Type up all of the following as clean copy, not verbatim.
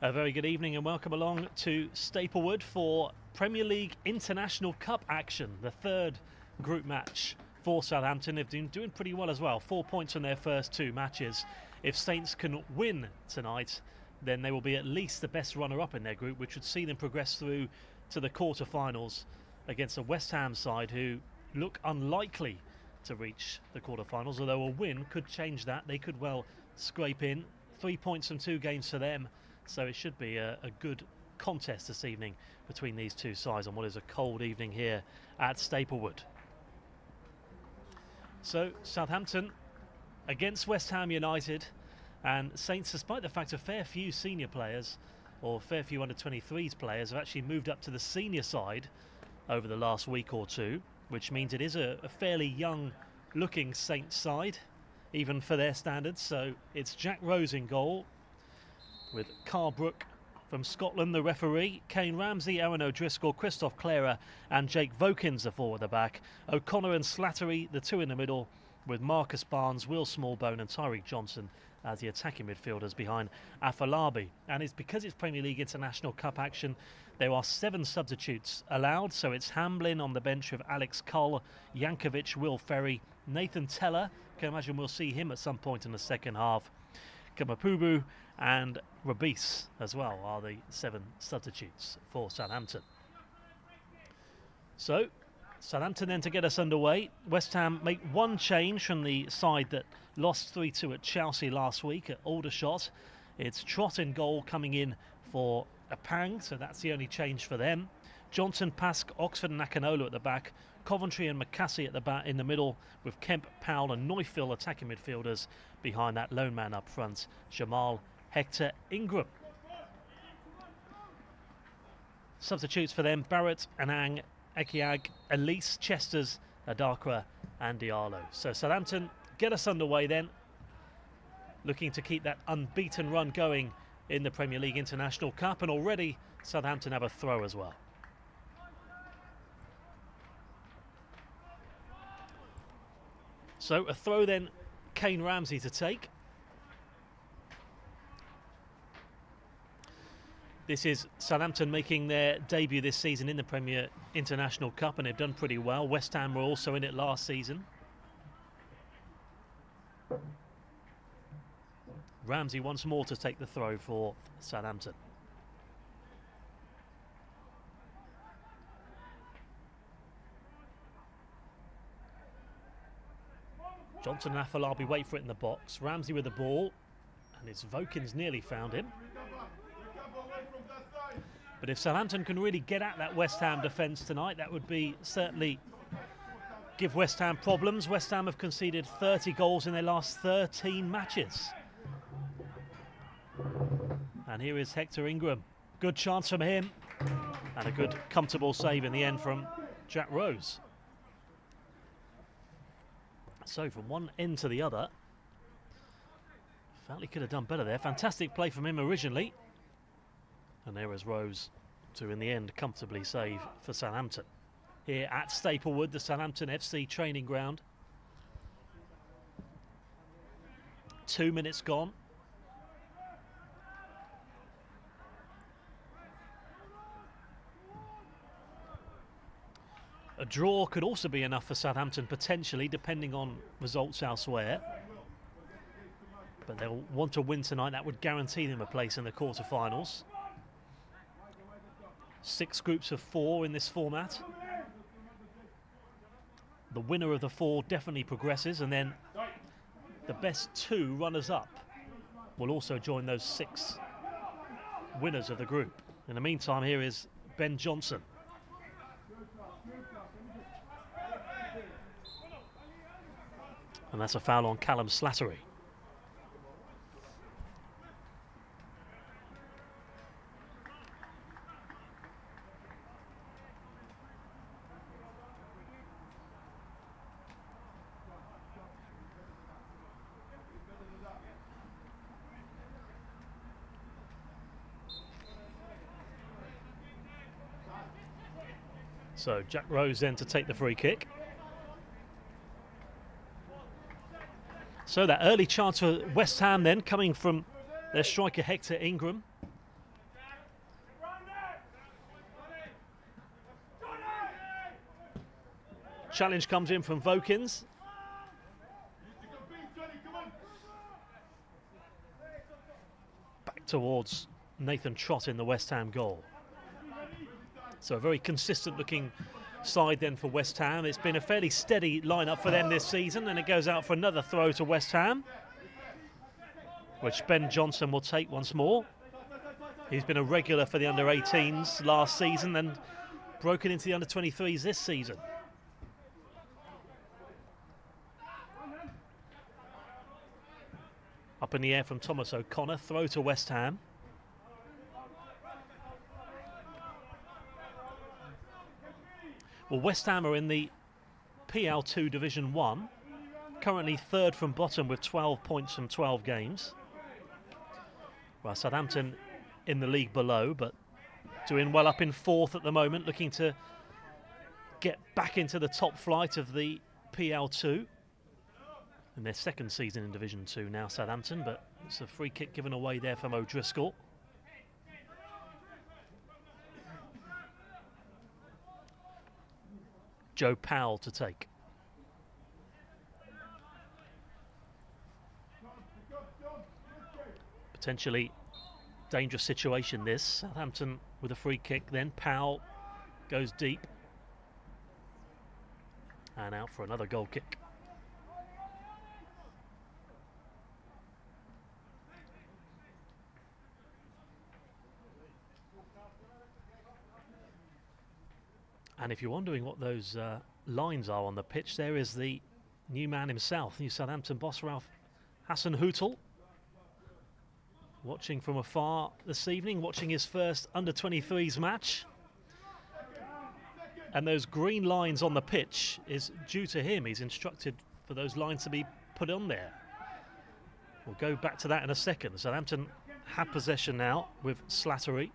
A very good evening and welcome along to Staplewood for Premier League International Cup action. The third group match for Southampton. They've been doing pretty well as well. 4 points in their first two matches. If Saints can win tonight, then they will be at least the best runner-up in their group, which would see them progress through to the quarter-finals against a West Ham side who look unlikely to reach the quarter-finals, although a win could change that. They could well scrape in. 3 points from 2 games for them. So it should be a good contest this evening between these two sides on what is a cold evening here at Staplewood. So Southampton against West Ham United, and Saints, despite the fact a fair few senior players or fair few under-23s players have actually moved up to the senior side over the last week or two, which means it is a fairly young looking Saints side, even for their standards. So it's Jack Rose in goal, with Carl Brook from Scotland, the referee. Kane Ramsey, Aaron O'Driscoll, Christoph Clara and Jake Vokins the four at the back. O'Connor and Slattery, the two in the middle, with Marcus Barnes, Will Smallbone and Tyreek Johnson as the attacking midfielders behind Afolabi. And it's because it's Premier League International Cup action, there are 7 substitutes allowed. So it's Hamblin on the bench with Alex Cull, Jankovic, Will Ferry, Nathan Teller. Can imagine we'll see him at some point in the second half. Kamapubu and Rabis as well are the 7 substitutes for Southampton. So Southampton then to get us underway. West Ham make one change from the side that lost 3-2 at Chelsea last week at Aldershot. It's Trott in goal coming in for Apang, so that's the only change for them. Johnson, Pask, Oxford and Akinola at the back. Coventry and McCassie at the back in the middle, with Kemp, Powell and Neufville attacking midfielders behind that lone man up front, Jamal, Hector, Ingram. Substitutes for them, Barrett, Anang, Ekiag, Elise, Chesters, Adakra and Diallo. So Southampton get us underway then, looking to keep that unbeaten run going in the Premier League International Cup, and already Southampton have a throw as well. So a throw then, Kane Ramsey to take. This is Southampton making their debut this season in the Premier International Cup, and they've done pretty well. West Ham were also in it last season. Ramsey once more to take the throw for Southampton. Johnson and Afolabi wait for it in the box. Ramsey with the ball, and it's Vokins nearly found him. But if Southampton can really get at that West Ham defence tonight, that would be certainly give West Ham problems. West Ham have conceded 30 goals in their last 13 matches. And here is Hector Ingram. Good chance from him, and a good comfortable save in the end from Jack Rose. So from one end to the other, felt he could have done better there. Fantastic play from him originally. And there is Rose to, in the end, comfortably save for Southampton. Here at Staplewood, the Southampton FC training ground. 2 minutes gone. A draw could also be enough for Southampton, potentially, depending on results elsewhere. But they'll want to win tonight. That would guarantee them a place in the quarter-finals. 6 groups of 4 in this format. The winner of the 4 definitely progresses, and then the best 2 runners-up will also join those 6 winners of the group. In the meantime, here is Ben Johnson. And that's a foul on Callum Slattery. So Jack Rose then to take the free kick. So that early chance for West Ham then coming from their striker Hector Ingram. Challenge comes in from Vokins. Back towards Nathan Trott in the West Ham goal. So a very consistent looking side then for West Ham. It's been a fairly steady lineup for them this season, and it goes out for another throw to West Ham, which Ben Johnson will take once more. He's been a regular for the under-18s last season and broken into the under-23s this season. Up in the air from Thomas O'Connor, throw to West Ham. Well, West Ham are in the PL2 Division 1, currently third from bottom with 12 points from 12 games. Well, Southampton in the league below, but doing well up in fourth at the moment, looking to get back into the top flight of the PL2. In their second season in Division 2 now, Southampton, but it's a free kick given away there from O'Driscoll. Joe Powell to take. Potentially dangerous situation this. Southampton with a free kick, then Powell goes deep. And out for another goal kick. And if you're wondering what those lines are on the pitch, there is the new man himself, new Southampton boss Ralph Hasenhüttl. Watching from afar this evening, watching his first under-23s match. And those green lines on the pitch is due to him. He's instructed for those lines to be put on there. We'll go back to that in a second. Southampton have possession now with Slattery.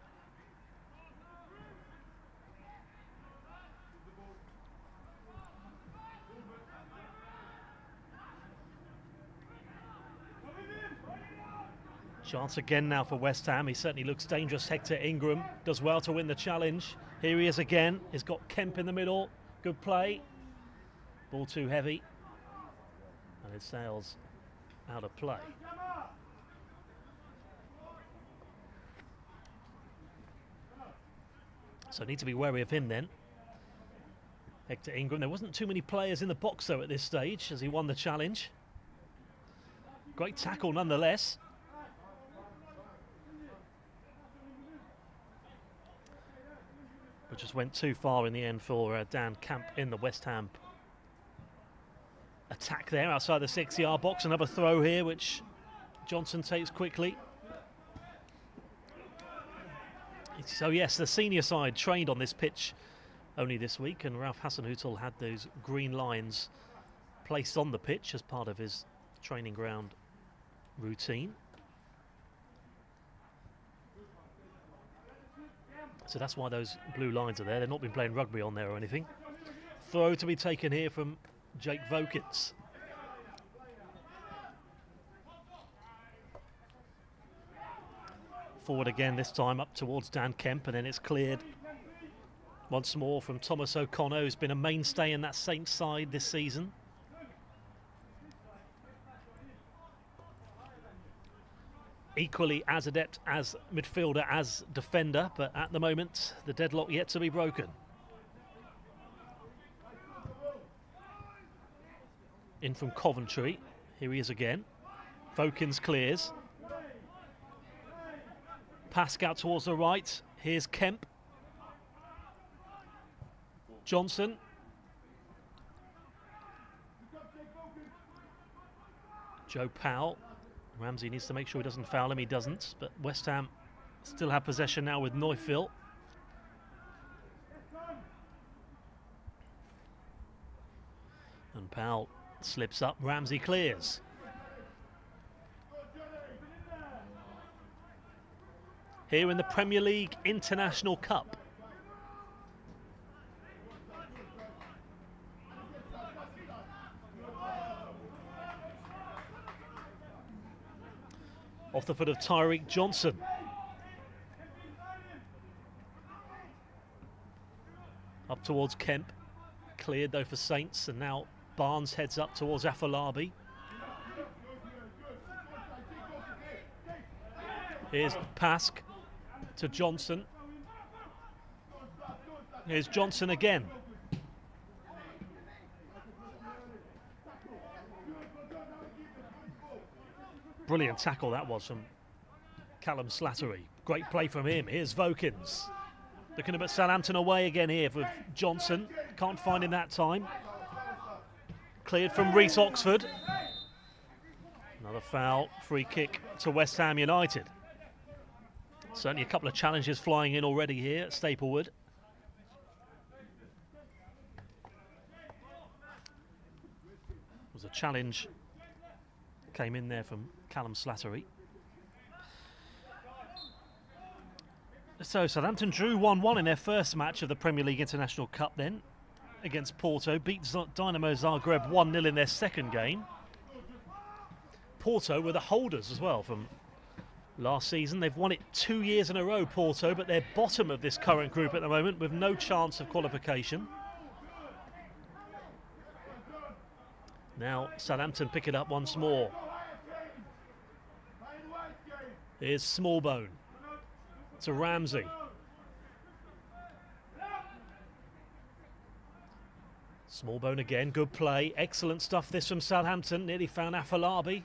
Chance again now for West Ham. He certainly looks dangerous. Hector Ingram does well to win the challenge. Here he is again. He's got Kemp in the middle. Good play. Ball too heavy. And it sails out of play. So need to be wary of him then. Hector Ingram. There wasn't too many players in the box though at this stage as he won the challenge. Great tackle nonetheless. But just went too far in the end for Dan Camp in the West Ham attack there outside the 6-yard box. Another throw here which Johnson takes quickly. So yes, the senior side trained on this pitch only this week, and Ralph Hasenhüttl had those green lines placed on the pitch as part of his training ground routine. So that's why those blue lines are there. They've not been playing rugby on there or anything. Throw to be taken here from Jake Vokins. Forward again this time up towards Dan Kemp, and then it's cleared once more from Thomas O'Connor, who's been a mainstay in that Saints side this season. Equally as adept as midfielder as defender, but at the moment the deadlock yet to be broken. In from Coventry, here he is again. Vokins clears. Pass out towards the right, here's Kemp. Johnson. Joe Powell. Ramsey needs to make sure he doesn't foul him, he doesn't, but West Ham still have possession now with Neufville. And Powell slips up, Ramsey clears. Here in the Premier League International Cup. Off the foot of Tyreek Johnson. Up towards Kemp. Cleared though for Saints, and now Barnes heads up towards Afolabi. Here's Pask to Johnson. Here's Johnson again. Brilliant tackle that was from Callum Slattery. Great play from him. Here's Vokins. Looking to put Southampton away again here for Johnson. Can't find him that time. Cleared from Reece Oxford. Another foul, free kick to West Ham United. Certainly a couple of challenges flying in already here at Staplewood. It was a challenge. Came in there from Callum Slattery. So Southampton drew 1-1 in their first match of the Premier League International Cup then against Porto. Beat Dynamo Zagreb 1-0 in their second game. Porto were the holders as well from last season. They've won it 2 years in a row, Porto, but they're bottom of this current group at the moment with no chance of qualification. Now Southampton pick it up once more. Here's Smallbone to Ramsey. Smallbone again, good play. Excellent stuff this from Southampton. Nearly found Afolabi.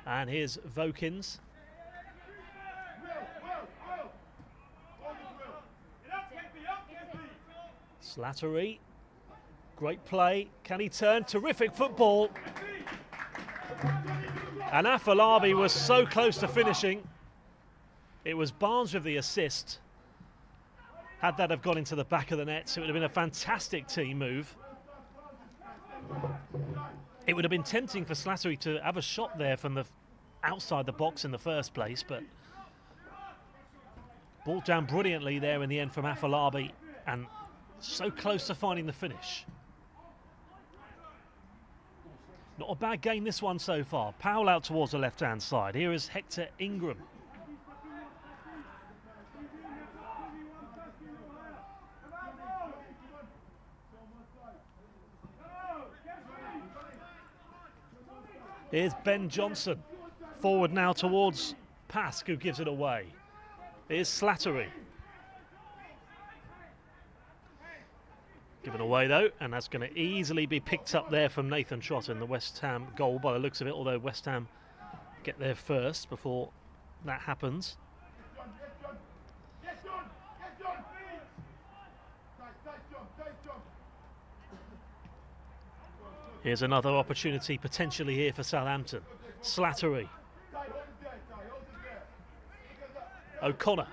And here's Vokins. Slattery. Great play. Can he turn? Terrific football. And Afolabi was so close to finishing. It was Barnes with the assist. Had that have gone into the back of the net, so it would have been a fantastic team move. It would have been tempting for Slattery to have a shot there from the outside the box in the first place, but ball down brilliantly there in the end from Afolabi, and so close to finding the finish. Not a bad game this one so far. Powell out towards the left-hand side. Here is Hector Ingram. Here's Ben Johnson. Forward now towards Pask, who gives it away. Here's Slattery. Given away though, and that's going to easily be picked up there from Nathan Trott in the West Ham goal by the looks of it, although West Ham get there first before that happens. Here's another opportunity potentially here for Southampton. Slattery. O'Connor.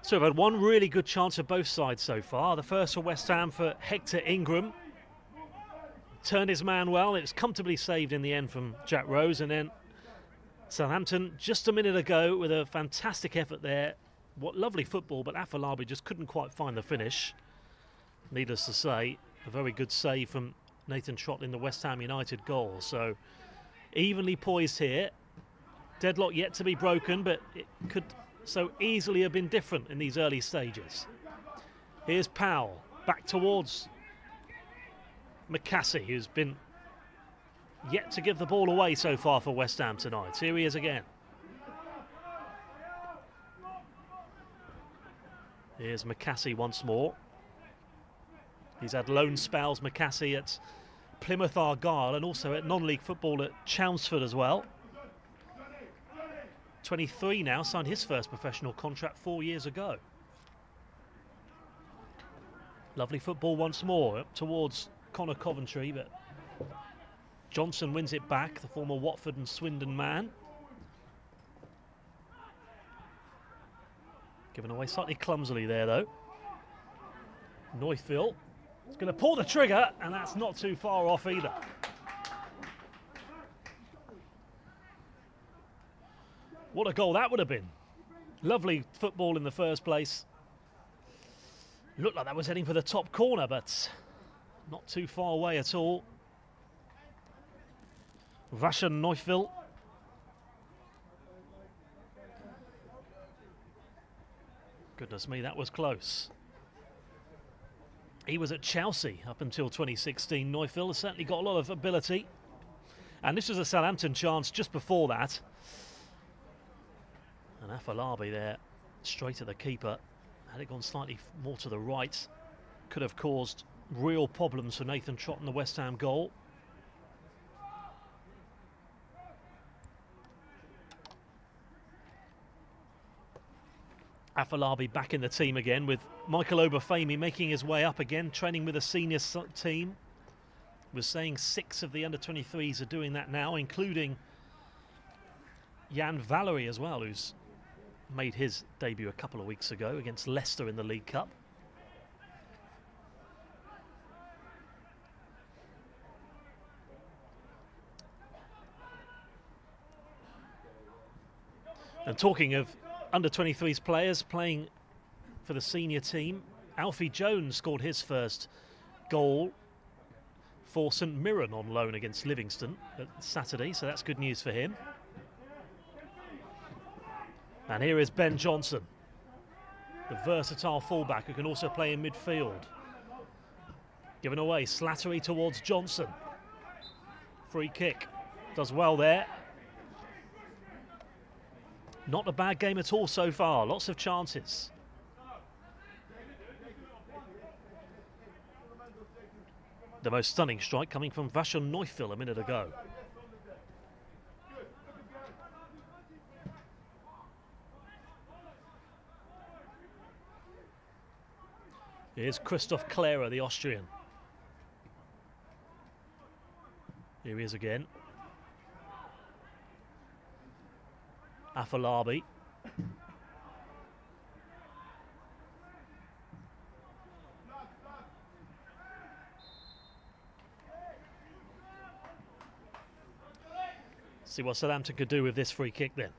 So we've had one really good chance for both sides so far. The first for West Ham for Hector Ingram. Turned his man well. It was comfortably saved in the end from Jack Rose. And then Southampton just a minute ago with a fantastic effort there. What lovely football, but Afolabi just couldn't quite find the finish. Needless to say, a very good save from Nathan Trott in the West Ham United goal. So evenly poised here. Deadlock yet to be broken, but it could so easily have been different in these early stages. Here's Powell, back towards McCassie, who's been yet to give the ball away so far for West Ham tonight. Here he is again. Here's McCassie once more. He's had loan spells, McCassie, at Plymouth Argyle and also at non-league football at Chelmsford as well. 23 now, signed his first professional contract 4 years ago. Lovely football once more up towards Connor Coventry, but Johnson wins it back, the former Watford and Swindon man. Given away slightly clumsily there though. Neufville is going to pull the trigger, and that's not too far off either. What a goal that would have been. Lovely football in the first place. Looked like that was heading for the top corner, but not too far away at all. Vashan Neufville. Goodness me, that was close. He was at Chelsea up until 2016. Neufville has certainly got a lot of ability. And this was a Southampton chance just before that. And Afolabi there, straight at the keeper. Had it gone slightly more to the right, could have caused real problems for Nathan Trott in the West Ham goal. Afolabi back in the team again, with Michael Obafemi making his way up again, training with a senior team. We're saying 6 of the under-23s are doing that now, including Jan Valery as well, who's made his debut a couple of weeks ago against Leicester in the League Cup. And talking of under-23s players playing for the senior team, Alfie Jones scored his first goal for St Mirren on loan against Livingston at Saturday, so that's good news for him. And here is Ben Johnson, the versatile fullback who can also play in midfield. Given away, Slattery towards Johnson. Free kick, does well there. Not a bad game at all so far, lots of chances. The most stunning strike coming from Vashon Neufville a minute ago. Here's Christoph Klärer, the Austrian. Here he is again. Afolabi. See what Southampton could do with this free kick then.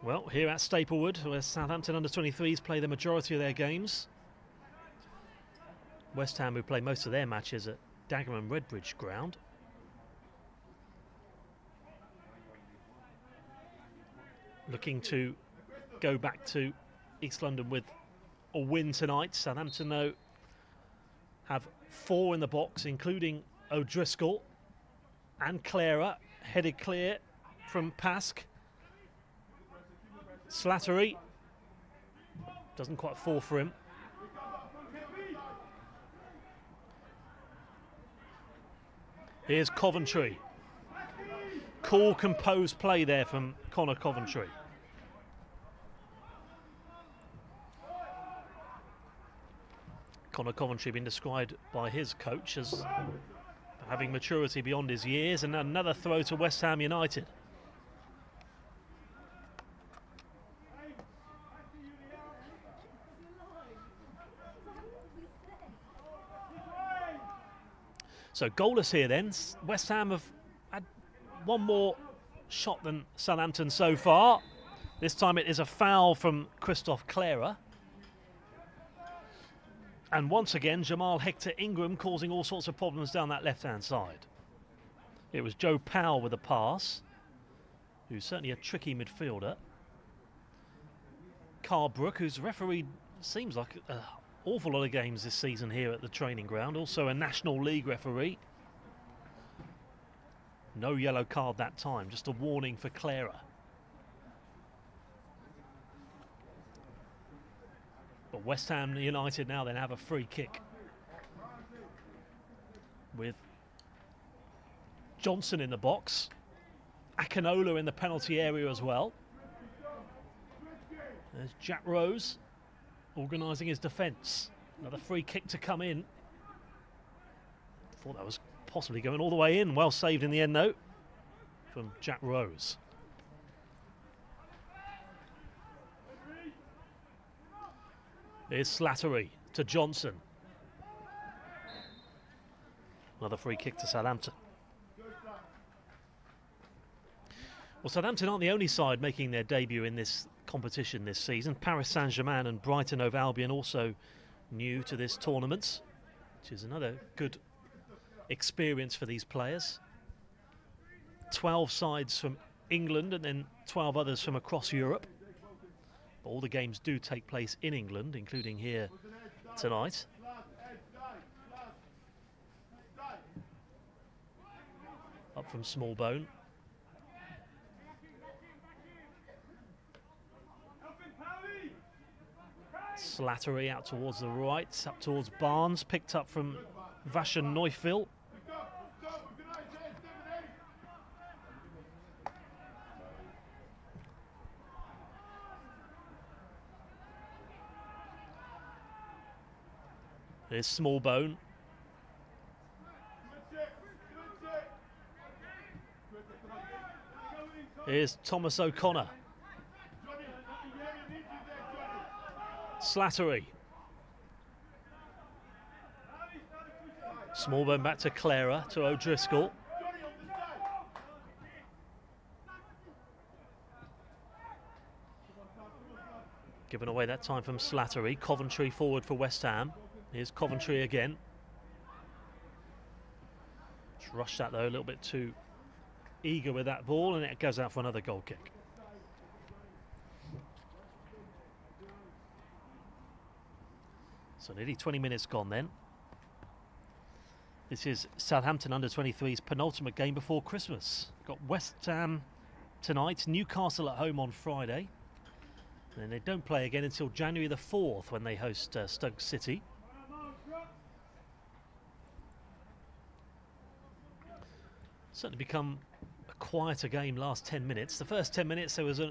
Well, here at Staplewood, where Southampton under-23s play the majority of their games. West Ham, who play most of their matches at Dagenham Redbridge ground. Looking to go back to East London with a win tonight. Southampton, though, have 4 in the box, including O'Driscoll and Klärer, headed clear from Pask. Slattery doesn't quite fall for him. Here's Coventry. Cool, composed play there from Connor Coventry. Connor Coventry been described by his coach as having maturity beyond his years, and another throw to West Ham United. So goalless here then. West Ham have had one more shot than Southampton so far. This time it is a foul from Christoph Klärer. And once again, Jamal Hector Ingram causing all sorts of problems down that left-hand side. It was Joe Powell with a pass, who's certainly a tricky midfielder. Carl Brook, who's refereed, seems like an awful lot of games this season here at the training ground, also a National League referee. No yellow card that time, just a warning for Klärer. But West Ham United now then have a free kick with Johnson in the box, Akinola in the penalty area as well. There's Jack Rose organising his defence. Another free kick to come in. Thought that was possibly going all the way in. Well saved in the end though from Jack Rose. Here's Slattery to Johnson. Another free kick to Southampton. Well, Southampton aren't the only side making their debut in this competition this season. Paris Saint-Germain and Brighton Hove Albion also new to this tournament, which is another good experience for these players. 12 sides from England and then 12 others from across Europe. But all the games do take place in England, including here tonight. Up from Smallbone. Slattery out towards the right, up towards Barnes, picked up from Vashan Neufville. Here's Smallbone. Here's Thomas O'Connor. Slattery. Smallbone back to Clara, to O'Driscoll. Given away that time from Slattery. Coventry forward for West Ham. Here's Coventry again. Just rushed that though, a little bit too eager with that ball, and it goes out for another goal kick. So nearly 20 minutes gone then. This is Southampton under-23's penultimate game before Christmas. Got West Ham tonight, Newcastle at home on Friday. And they don't play again until January the 4th when they host Stoke City. Certainly become a quieter game last 10 minutes. The first 10 minutes there was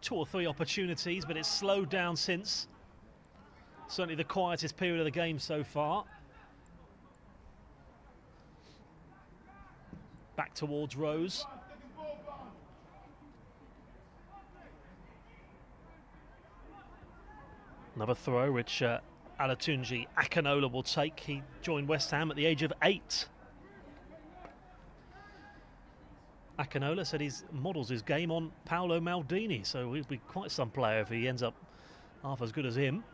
2 or 3 opportunities, but it's slowed down since. Certainly the quietest period of the game so far. Back towards Rose. Another throw which Alatunji Akinola will take. He joined West Ham at the age of 8. Akinola said he models his game on Paolo Maldini, so he'll be quite some player if he ends up half as good as him.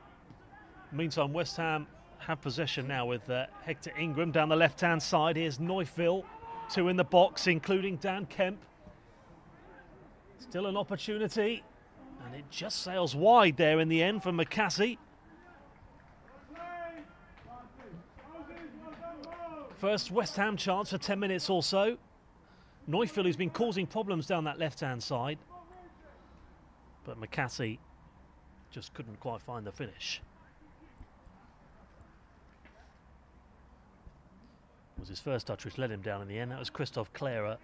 Meantime, West Ham have possession now with Hector Ingram down the left-hand side. Here's Neufville, 2 in the box, including Dan Kemp. Still an opportunity, and it just sails wide there in the end for McCasey. First West Ham chance for 10 minutes or so. Neufville, who's been causing problems down that left-hand side, but McCasey just couldn't quite find the finish. It was his first touch which led him down in the end. That was Christophe Clara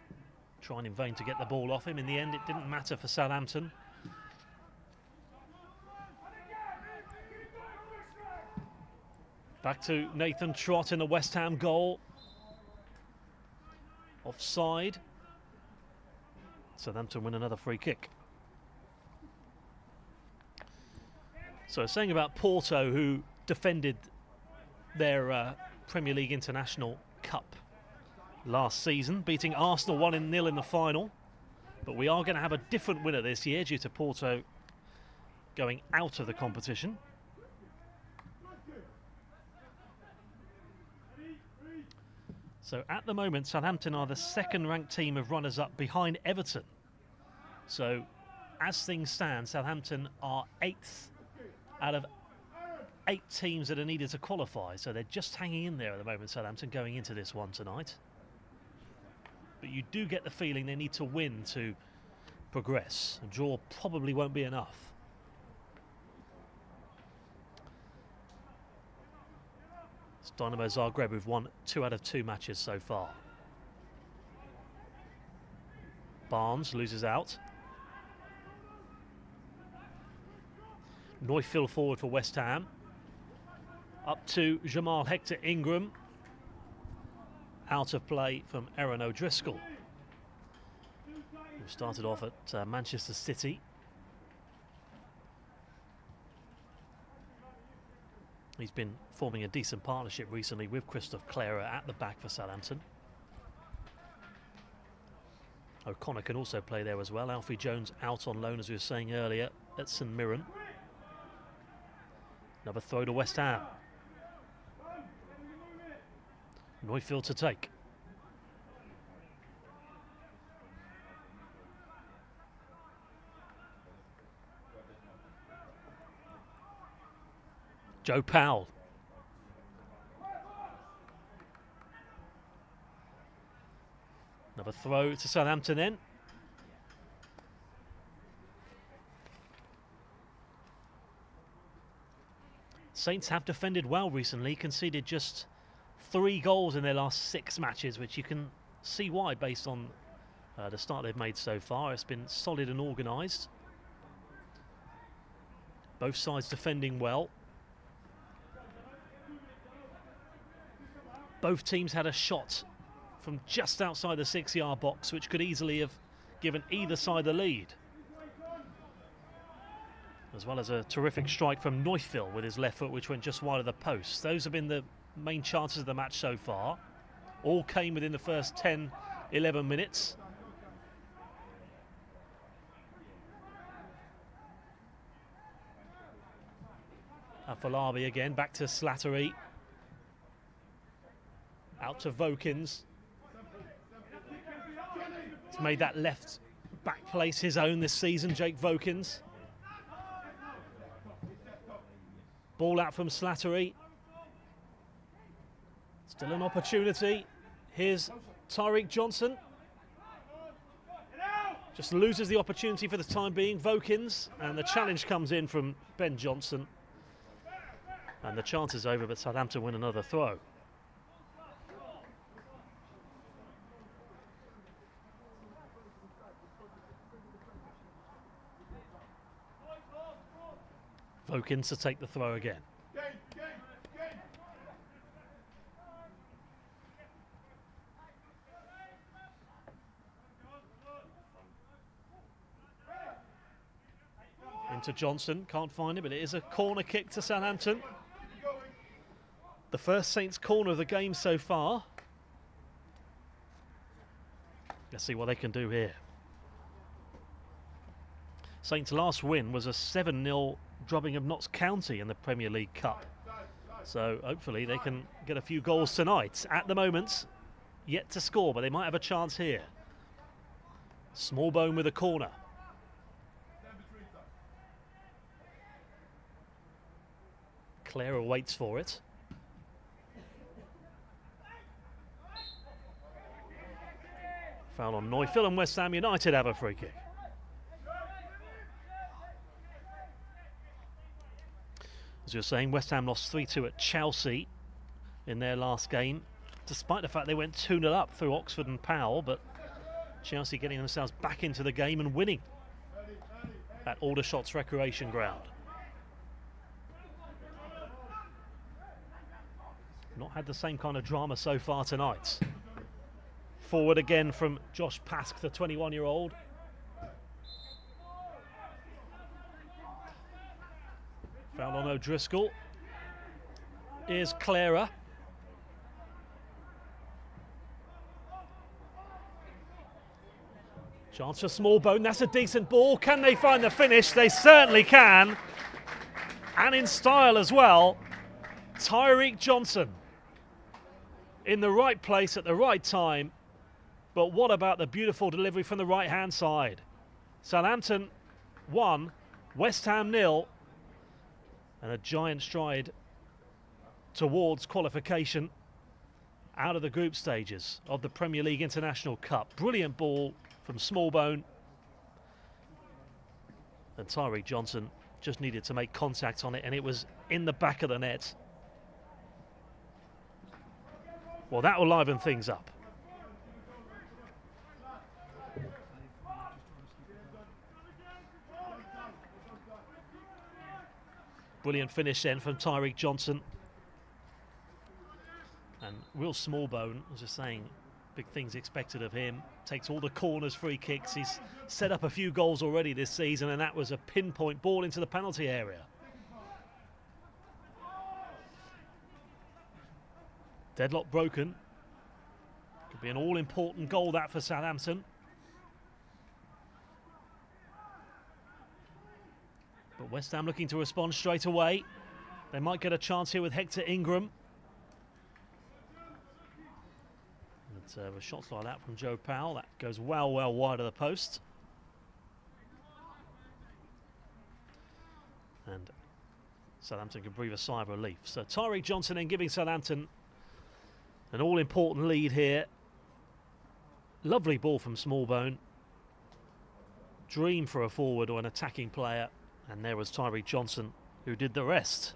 trying in vain to get the ball off him. In the end, it didn't matter for Southampton. Back to Nathan Trott in the West Ham goal. Offside. Southampton win another free kick. So saying about Porto, who defended their Premier League International Cup last season, beating Arsenal 1-0 in the final. But we are going to have a different winner this year due to Porto going out of the competition. So at the moment, Southampton are the second-ranked team of runners-up behind Everton. So as things stand, Southampton are 8th out of 8 teams that are needed to qualify. So they're just hanging in there at the moment, Southampton, going into this one tonight. But you do get the feeling they need to win to progress. A draw probably won't be enough. It's Dynamo Zagreb who've won 2 out of 2 matches so far. Barnes loses out. Neufville forward for West Ham. Up to Jamal Hector Ingram. Out of play from Aaron O'Driscoll, who started off at Manchester City. He's been forming a decent partnership recently with Christophe Clara at the back for Southampton. O'Connor can also play there as well. Alfie Jones out on loan, as we were saying earlier, at St Mirren. Another throw to West Ham. Neufville to take. Joe Powell. Another throw to Southampton then. Saints have defended well recently, conceded just 3 goals in their last 6 matches, which you can see why based on the start they've made so far. It's been solid and organised. Both sides defending well. Both teams had a shot from just outside the 6-yard box, which could easily have given either side the lead. As well as a terrific strike from Neufville with his left foot, which went just wide of the post. Those have been the main chances of the match so far. All came within the first 10, 11 minutes. Afolabi again, back to Slattery. Out to Vokins. He's made that left back place his own this season, Jake Vokins. Ball out from Slattery. Still an opportunity. Here's Tyreek Johnson. Just loses the opportunity for the time being. Vokins, and the challenge comes in from Ben Johnson. And the chance is over, but Southampton win another throw. Vokins to take the throw again. Into Johnson, can't find it, but it is a corner kick to Southampton. The first Saints corner of the game so far. Let's see what they can do here. Saints' last win was a 7-0 drubbing of Notts County in the Premier League Cup. So hopefully they can get a few goals tonight. At the moment, yet to score, but they might have a chance here. Smallbone with a corner. Clara waits for it. Foul on Neufville, and West Ham United have a free kick. As you're saying, West Ham lost 3-2 at Chelsea in their last game, despite the fact they went 2-0 up through Oxford and Powell, but Chelsea getting themselves back into the game and winning at Aldershot's Recreation Ground. Not had the same kind of drama so far tonight. Forward again from Josh Pask, the 21-year-old. Foul on O'Driscoll. Here's Clara. Chance for Smallbone. That's a decent ball. Can they find the finish? They certainly can. And in style as well. Tyreek Johnson. In the right place at the right time. But what about the beautiful delivery from the right-hand side? Southampton 1, West Ham 0. And a giant stride towards qualification out of the group stages of the Premier League International Cup. Brilliant ball from Smallbone. And Tyreek Johnson just needed to make contact on it, and it was in the back of the net. Well, that will liven things up. Brilliant finish then from Tyreek Johnson. And Will Smallbone, as I was saying, big things expected of him. Takes all the corners, free kicks. He's set up a few goals already this season, and that was a pinpoint ball into the penalty area. Deadlock broken. Could be an all-important goal that for Southampton. But West Ham looking to respond straight away. They might get a chance here with Hector Ingram. But with shots like that from Joe Powell, that goes well wide of the post. And Southampton can breathe a sigh of relief. So Tyreek Johnson then giving Southampton an all-important lead here. Lovely ball from Smallbone. Dream for a forward or an attacking player. And there was Tyreek Johnson who did the rest.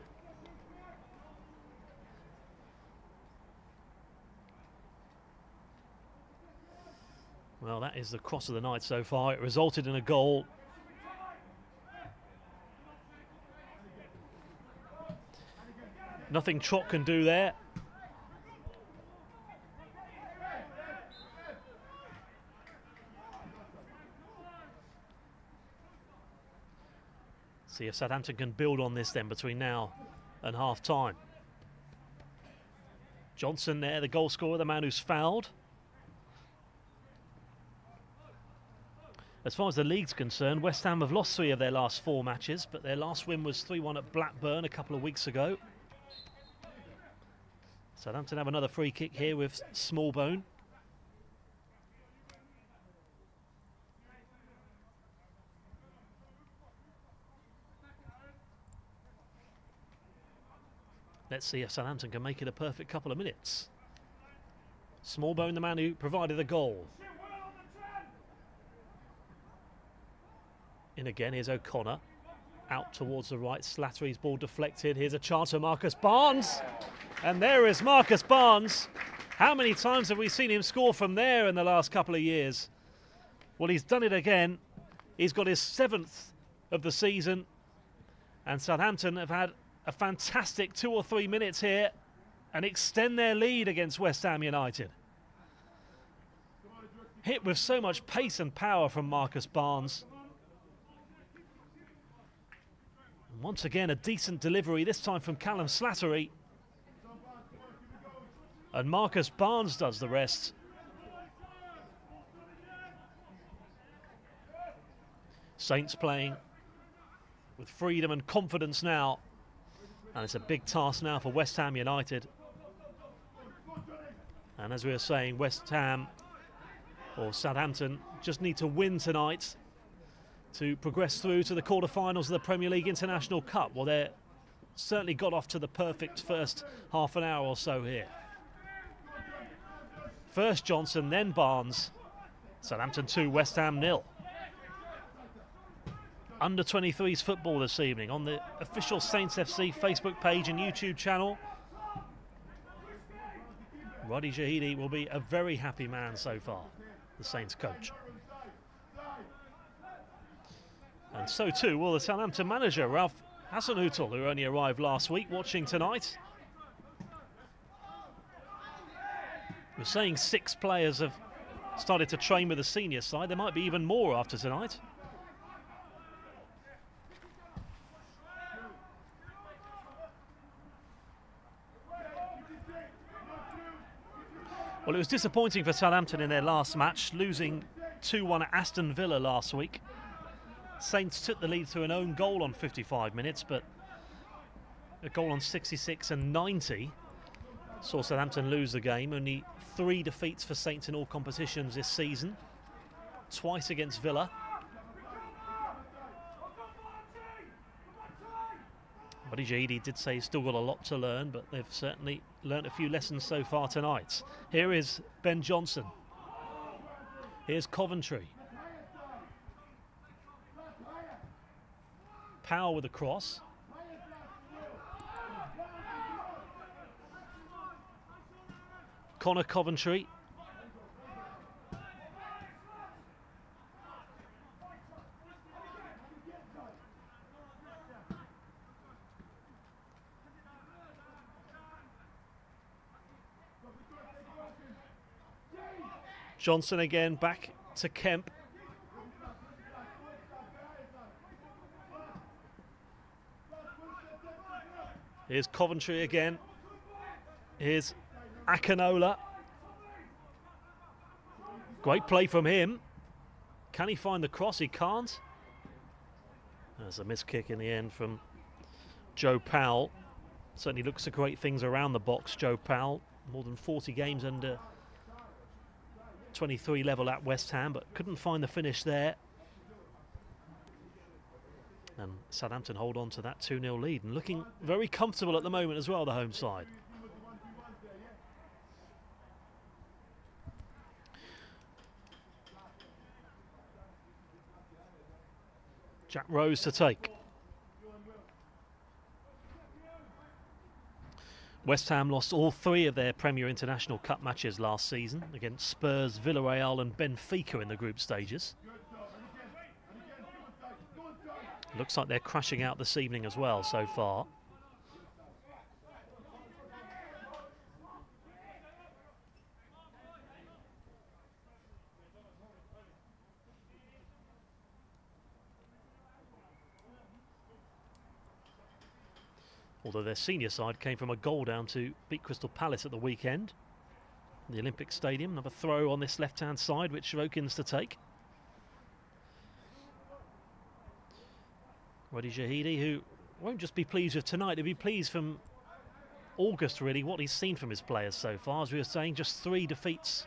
Well, that is the cross of the night so far. It resulted in a goal. Nothing Trott can do there. See if Southampton can build on this then between now and half-time. Johnson there, the goal scorer, the man who's fouled. As far as the league's concerned, West Ham have lost 3 of their last 4 matches, but their last win was 3-1 at Blackburn a couple of weeks ago. Southampton have another free kick here with Smallbone. Let's see if Southampton can make it a perfect couple of minutes. Smallbone, the man who provided the goal. In again, here's O'Connor. Out towards the right, Slattery's ball deflected. Here's a chance for Marcus Barnes. And there is Marcus Barnes. How many times have we seen him score from there in the last couple of years? Well, he's done it again. He's got his 7th of the season. And Southampton have had a fantastic 2 or 3 minutes here and extend their lead against West Ham United. Hit with so much pace and power from Marcus Barnes. And once again, a decent delivery, this time from Callum Slattery. And Marcus Barnes does the rest. Saints playing with freedom and confidence now. And it's a big task now for West Ham United. And as we were saying, West Ham or Southampton just need to win tonight to progress through to the quarterfinals of the Premier League International Cup. Well, they're certainly got off to the perfect first half an hour or so here. First Johnson, then Barnes. Southampton 2, West Ham 0. Under 23s football this evening on the official Saints FC Facebook page and YouTube channel. Roddy Shahidi will be a very happy man so far, the Saints coach. And so too will the Southampton manager, Ralph Hasenhüttl, who only arrived last week, watching tonight. We're saying 6 players have started to train with the senior side. There might be even more after tonight. Well, it was disappointing for Southampton in their last match, losing 2-1 at Aston Villa last week. Saints took the lead through an own goal on 55 minutes, but a goal on 66 and 90 saw Southampton lose the game. Only 3 defeats for Saints in all competitions this season, twice against Villa. Roddy Shahidi did say he's still got a lot to learn, but they've certainly learnt a few lessons so far tonight. Here is Ben Johnson. Here's Coventry. Powell with a cross. Connor Coventry. Johnson again, back to Kemp. Here's Coventry again. Here's Akinola. Great play from him. Can he find the cross? He can't. There's a missed kick in the end from Joe Powell. Certainly looks at great things around the box, Joe Powell. More than 40 games under 23 level at West Ham, but couldn't find the finish there. And Southampton hold on to that 2-0 lead and looking very comfortable at the moment as well, the home side. Jack Rose to take. West Ham lost all 3 of their Premier International Cup matches last season against Spurs, Villarreal and Benfica in the group stages. Looks like they're crashing out this evening as well so far. Although their senior side came from a goal down to beat Crystal Palace at the weekend. In the Olympic Stadium, another throw on this left-hand side, which Shirokins to take. Roddy Jahidi, who won't just be pleased with tonight, he'll be pleased from August, really, what he's seen from his players so far. As we were saying, just 3 defeats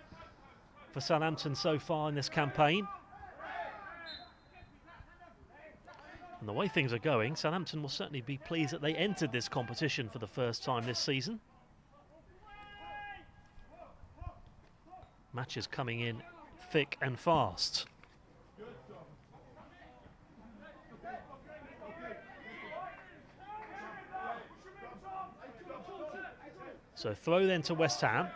for Southampton so far in this campaign. And the way things are going, Southampton will certainly be pleased that they entered this competition for the first time this season. Matches coming in thick and fast. So throw then to West Ham.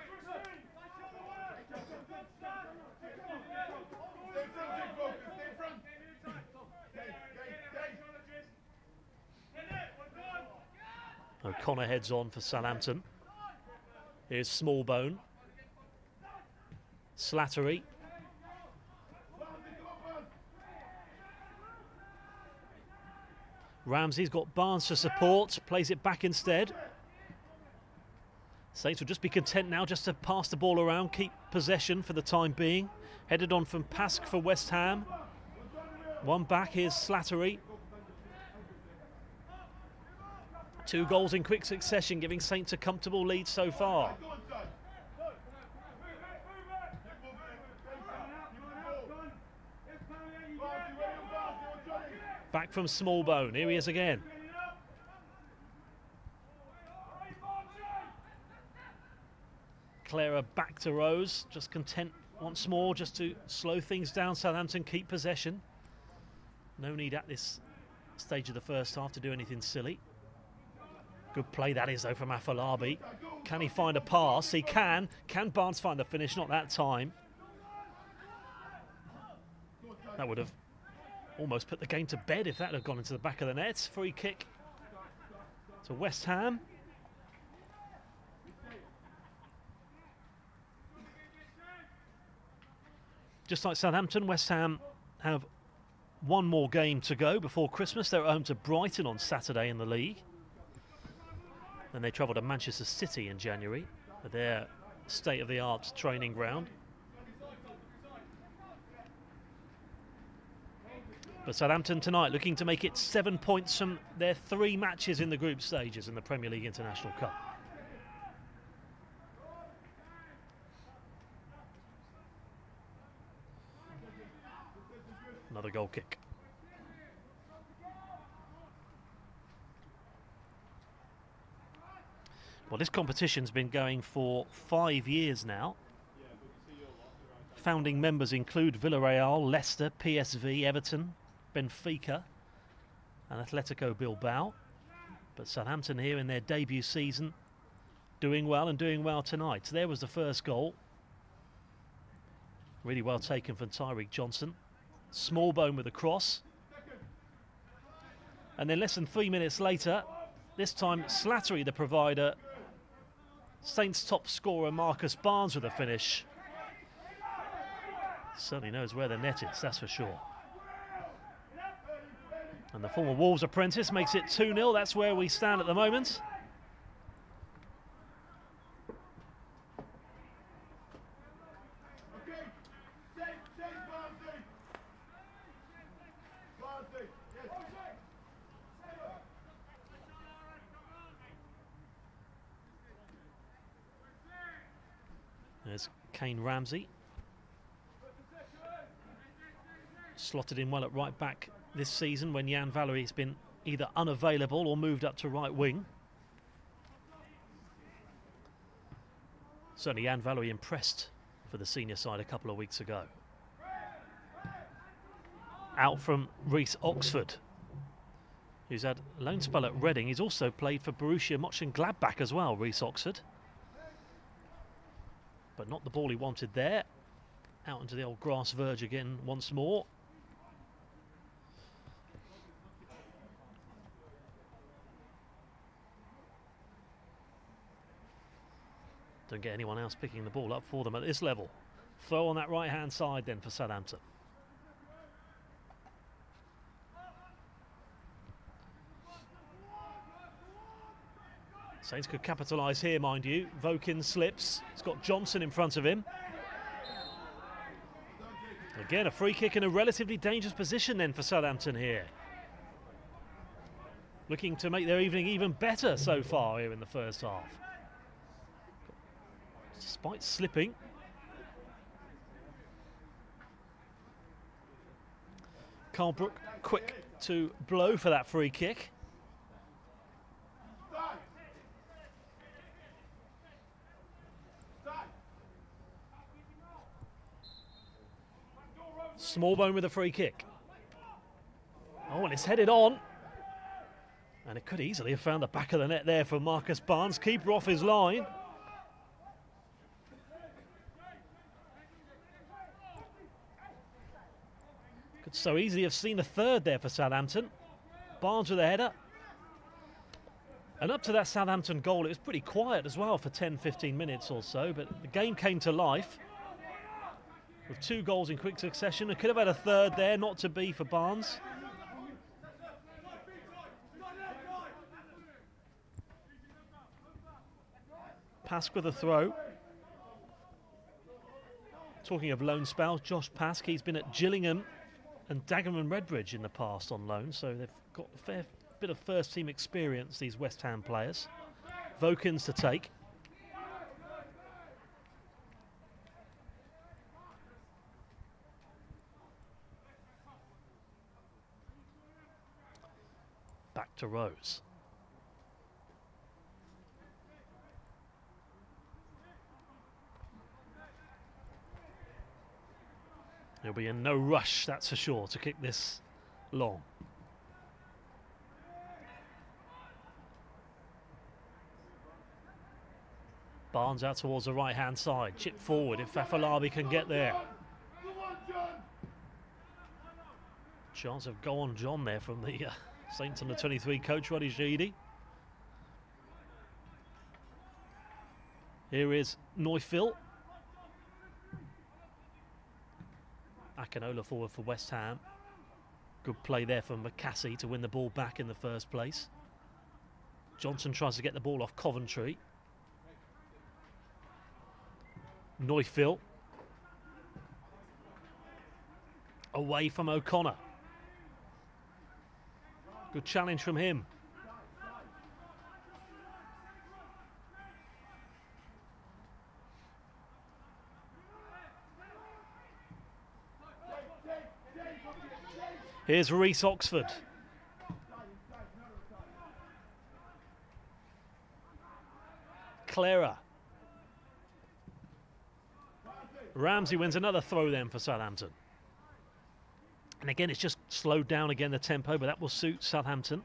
O'Connor heads on for Southampton. Here's Smallbone. Slattery. Ramsey's got Barnes to support, plays it back instead. Saints will just be content now just to pass the ball around, keep possession for the time being. Headed on from Pask for West Ham. One back, here's Slattery. 2 goals in quick succession, giving Saints a comfortable lead so far. Back from Smallbone, here he is again. Clara back to Rose, just content once more just to slow things down. Southampton keep possession. No need at this stage of the first half to do anything silly. Good play that is though from Afolabi. Can he find a pass? He can. Can Barnes find the finish? Not that time. That would have almost put the game to bed if that had gone into the back of the net. Free kick to West Ham. Just like Southampton, West Ham have one more game to go before Christmas. They're at home to Brighton on Saturday in the league. Then they travel to Manchester City in January for their state-of-the-art training ground. But Southampton tonight looking to make it 7 points from their 3 matches in the group stages in the Premier League International Cup. Another goal kick. Well, this competition's been going for 5 years now. Founding members include Villarreal, Leicester, PSV, Everton, Benfica and Atletico Bilbao. But Southampton here in their debut season doing well and doing well tonight. So there was the first goal. Really well taken from Tyreek Johnson. Smallbone with a cross. And then less than 3 minutes later, this time Slattery the provider. Saints top scorer Marcus Barnes with a finish. Certainly knows where the net is, that's for sure. And the former Wolves apprentice makes it 2-0. That's where we stand at the moment. There's Kane Ramsey. Slotted in well at right back this season when Jan Valery's been either unavailable or moved up to right wing. Certainly Jan Valery impressed for the senior side a couple of weeks ago. Out from Reece Oxford, who's had a loan spell at Reading. He's also played for Borussia Mönchengladbach as well, Reece Oxford. But not the ball he wanted there. Out into the old grass verge again once more. Don't get anyone else picking the ball up for them at this level. Throw on that right-hand side then for Southampton. Saints could capitalise here, mind you. Vokin slips. He's got Johnson in front of him. Again, a free kick in a relatively dangerous position then for Southampton here. Looking to make their evening even better so far here in the first half. Despite slipping. Carl Brook quick to blow for that free kick. Smallbone with a free kick. Oh, and it's headed on. And it could easily have found the back of the net there for Marcus Barnes. Keeper off his line. Could so easily have seen a third there for Southampton. Barnes with a header. And up to that Southampton goal, it was pretty quiet as well for 10-15 minutes or so. But the game came to life with 2 goals in quick succession. It could have had a third there, not to be for Barnes. Pask with a throw. Talking of loan spells, Josh Pask, he's been at Gillingham and Dagenham Redbridge in the past on loan, so they've got a fair bit of first team experience, these West Ham players. Vokins to take. Back to Rose. He'll be in no rush, that's for sure, to kick this long. Barnes out towards the right-hand side. Chip forward if Afolabi can get there. Chance of go on John there from the Saints under 23 coach Roddy Sheedy. Here is Neufville. Akinola forward for West Ham. Good play there from McCassie to win the ball back in the first place. Johnson tries to get the ball off Coventry. Neufville. Away from O'Connor. Good challenge from him. Here's Reece Oxford. Clara. Ramsey wins another throw then for Southampton. And again, it's just slowed down again, the tempo, but that will suit Southampton.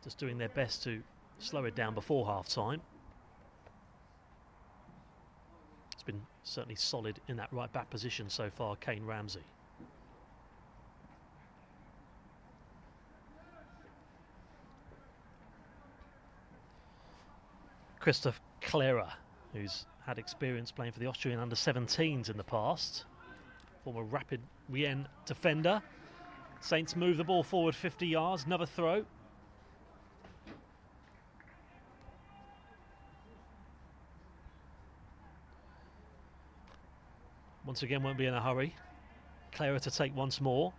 Just doing their best to slow it down before half-time. It's been certainly solid in that right-back position so far, Kane Ramsey. Christoph Clara, who's had experience playing for the Austrian under-17s in the past. Former Rapid Wien defender. Saints move the ball forward 50 yards, another throw. Once again, won't be in a hurry. Clara to take once more.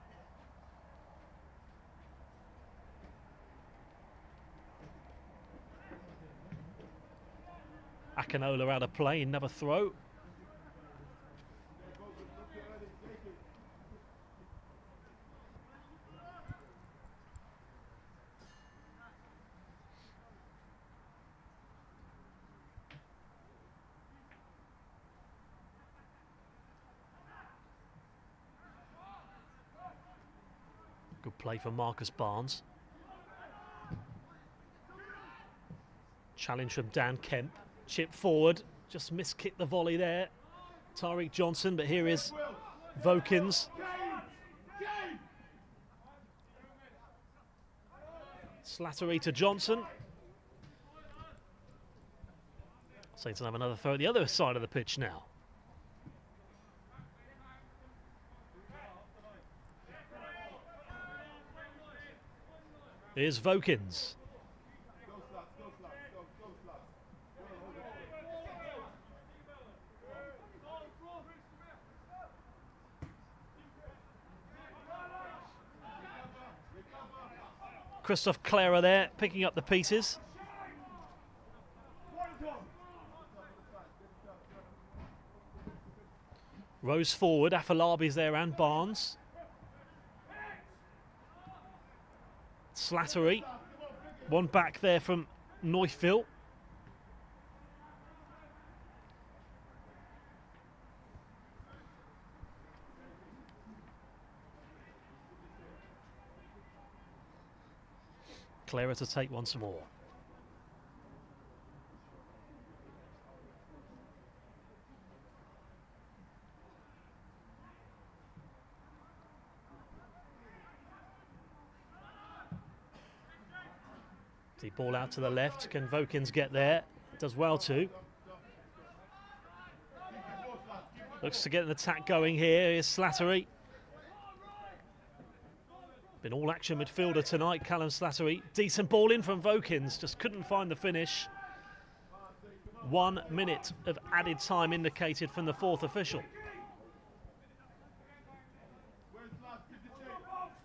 Akinola out of play, another throw. Good play from Marcus Barnes. Challenge from Dan Kemp. Chip forward. Just miskicked the volley there. Tyreek Johnson, but here is Vokins. Slattery to Johnson. Saints have another throw at the other side of the pitch now. Here's Vokins. Christoph Clara there, picking up the pieces. Rose forward, Afolabi's there and Barnes. Slattery. One back there from Neufville. Clara to take once more. The ball out to the left. Can Vokins get there? Does well to. Looks to get an attack going here. Here's Slattery. Been all action midfielder tonight, Callum Slattery. Decent ball in from Vokins, just couldn't find the finish. 1 minute of added time indicated from the fourth official.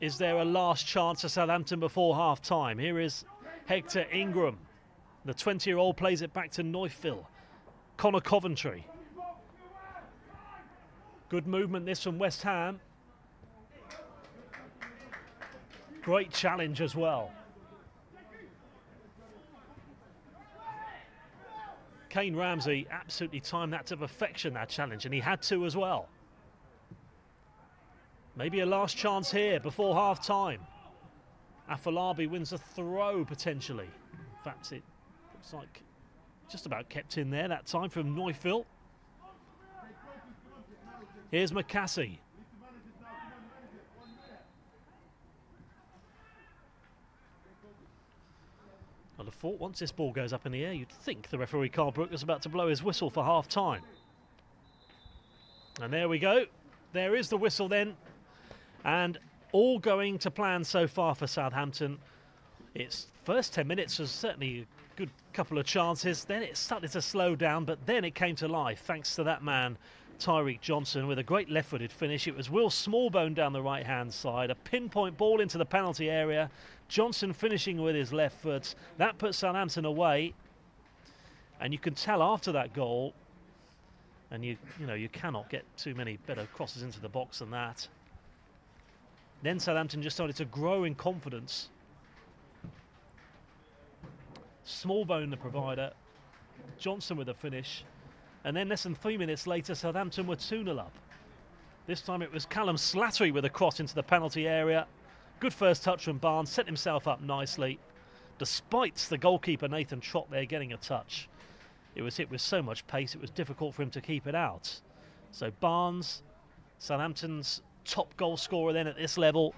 Is there a last chance for Southampton before half time? Here is Hector Ingram. The 20-year-old plays it back to Neufville. Connor Coventry. Good movement this from West Ham. Great challenge as well. Kane Ramsey absolutely timed that to perfection, that challenge, and he had to as well. Maybe a last chance here before half time. Afolabi wins a throw potentially. In fact, it looks like just about kept in there that time from Neufville. Here's McCassie. I'd have thought once this ball goes up in the air, you'd think the referee Carl Brook was about to blow his whistle for half time. And there we go. There is the whistle then. And all going to plan so far for Southampton. Its first 10 minutes was certainly a good couple of chances. Then it started to slow down, but then it came to life thanks to that man, Tyreek Johnson, with a great left-footed finish. It was Will Smallbone down the right-hand side. A pinpoint ball into the penalty area. Johnson finishing with his left foot. That puts Southampton away. And you can tell after that goal, and you cannot get too many better crosses into the box than that. Then Southampton just started to grow in confidence. Smallbone the provider. Johnson with a finish. And then less than 3 minutes later, Southampton were 2-0 up. This time it was Callum Slattery with a cross into the penalty area. Good first touch from Barnes, set himself up nicely. Despite the goalkeeper Nathan Trott there getting a touch. It was hit with so much pace, it was difficult for him to keep it out. So Barnes, Southampton's top goal scorer then at this level,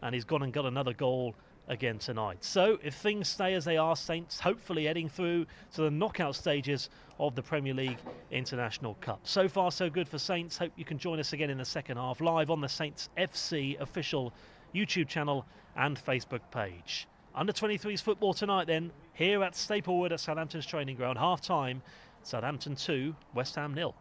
and he's gone and got another goal again tonight. So if things stay as they are, Saints hopefully heading through to the knockout stages of the Premier League International Cup. So far so good for Saints. Hope you can join us again in the second half live on the Saints FC official YouTube channel and Facebook page. Under 23s football tonight then, here at Staplewood at Southampton's training ground. Half time, Southampton 2, West Ham 0.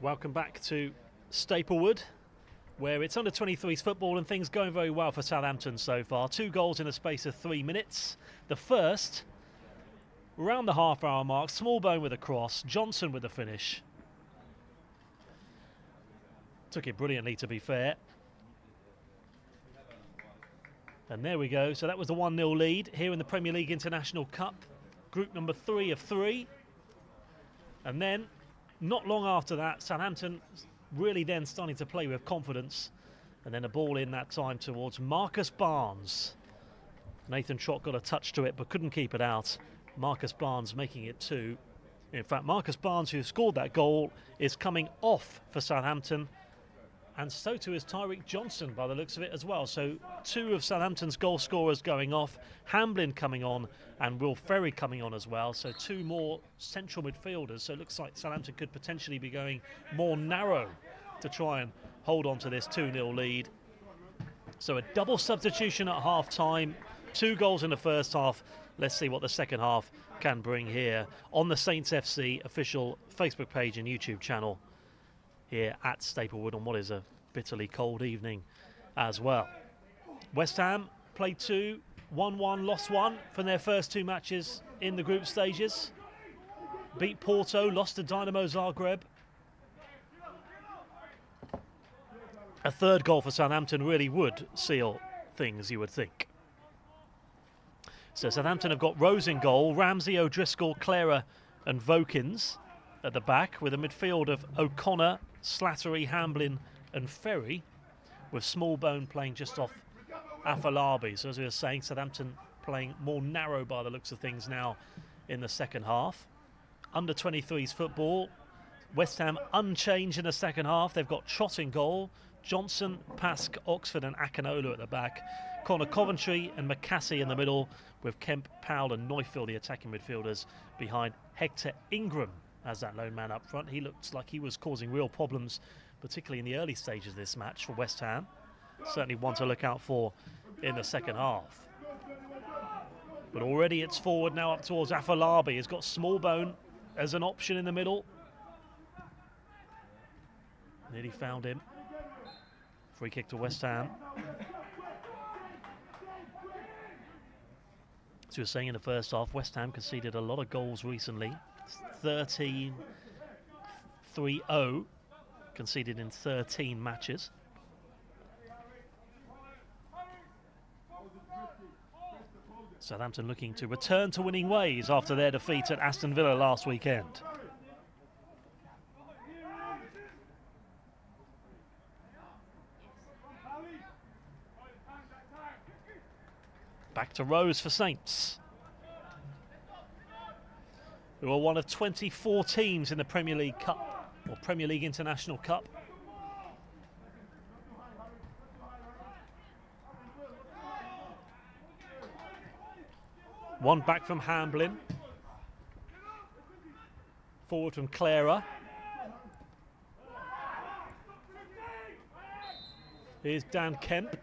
Welcome back to Staplewood, where it's under 23s football and things going very well for Southampton so far. 2 goals in a space of 3 minutes. The first, around the half-hour mark, Smallbone with a cross, Johnson with a finish. Took it brilliantly, to be fair. And there we go. So that was the 1-0 lead here in the Premier League International Cup. Group number 3 of 3. And then, not long after that, Southampton really then starting to play with confidence. And then a ball in that time towards Marcus Barnes. Nathan Trott got a touch to it but couldn't keep it out. Marcus Barnes making it 2. In fact, Marcus Barnes, who scored that goal, is coming off for Southampton. And so too is Tyreek Johnson by the looks of it as well. So 2 of Southampton's goal scorers going off. Hamblin coming on and Will Ferry coming on as well. So 2 more central midfielders. So it looks like Southampton could potentially be going more narrow to try and hold on to this 2-0 lead. So a double substitution at half-time. 2 goals in the first half. Let's see what the second half can bring here on the Saints FC official Facebook page and YouTube channel here at Staplewood on what is a bitterly cold evening as well. West Ham played 2, 1-1, lost 1 from their first 2 matches in the group stages. Beat Porto, lost to Dynamo Zagreb. A third goal for Southampton really would seal things, you would think. So Southampton have got Rose in goal, Ramsey, O'Driscoll, Clara and Vokins at the back, with a midfield of O'Connor, Slattery, Hamblin and Ferry, with Smallbone playing just off Afolabi. So as we were saying, Southampton playing more narrow by the looks of things now in the second half. Under 23s football, West Ham unchanged in the second half. They've got Trott in goal, Johnson, Pask, Oxford and Akinolu at the back. Connor Coventry and McCassie in the middle, with Kemp, Powell and Neufeld, the attacking midfielders, behind Hector Ingram as that lone man up front. He looks like he was causing real problems, particularly in the early stages of this match for West Ham. Certainly one to look out for in the second half. But already it's forward now up towards Afolabi. He's got Smallbone as an option in the middle. Nearly found him. Free kick to West Ham. As we were saying in the first half, West Ham conceded a lot of goals recently. 13-3-0 conceded in 13 matches. Southampton looking to return to winning ways after their defeat at Aston Villa last weekend. Back to Rose for Saints, who are one of 24 teams in the Premier League Cup, or Premier League International Cup. One back from Hamblin. Forward from Clara. Here's Dan Kemp.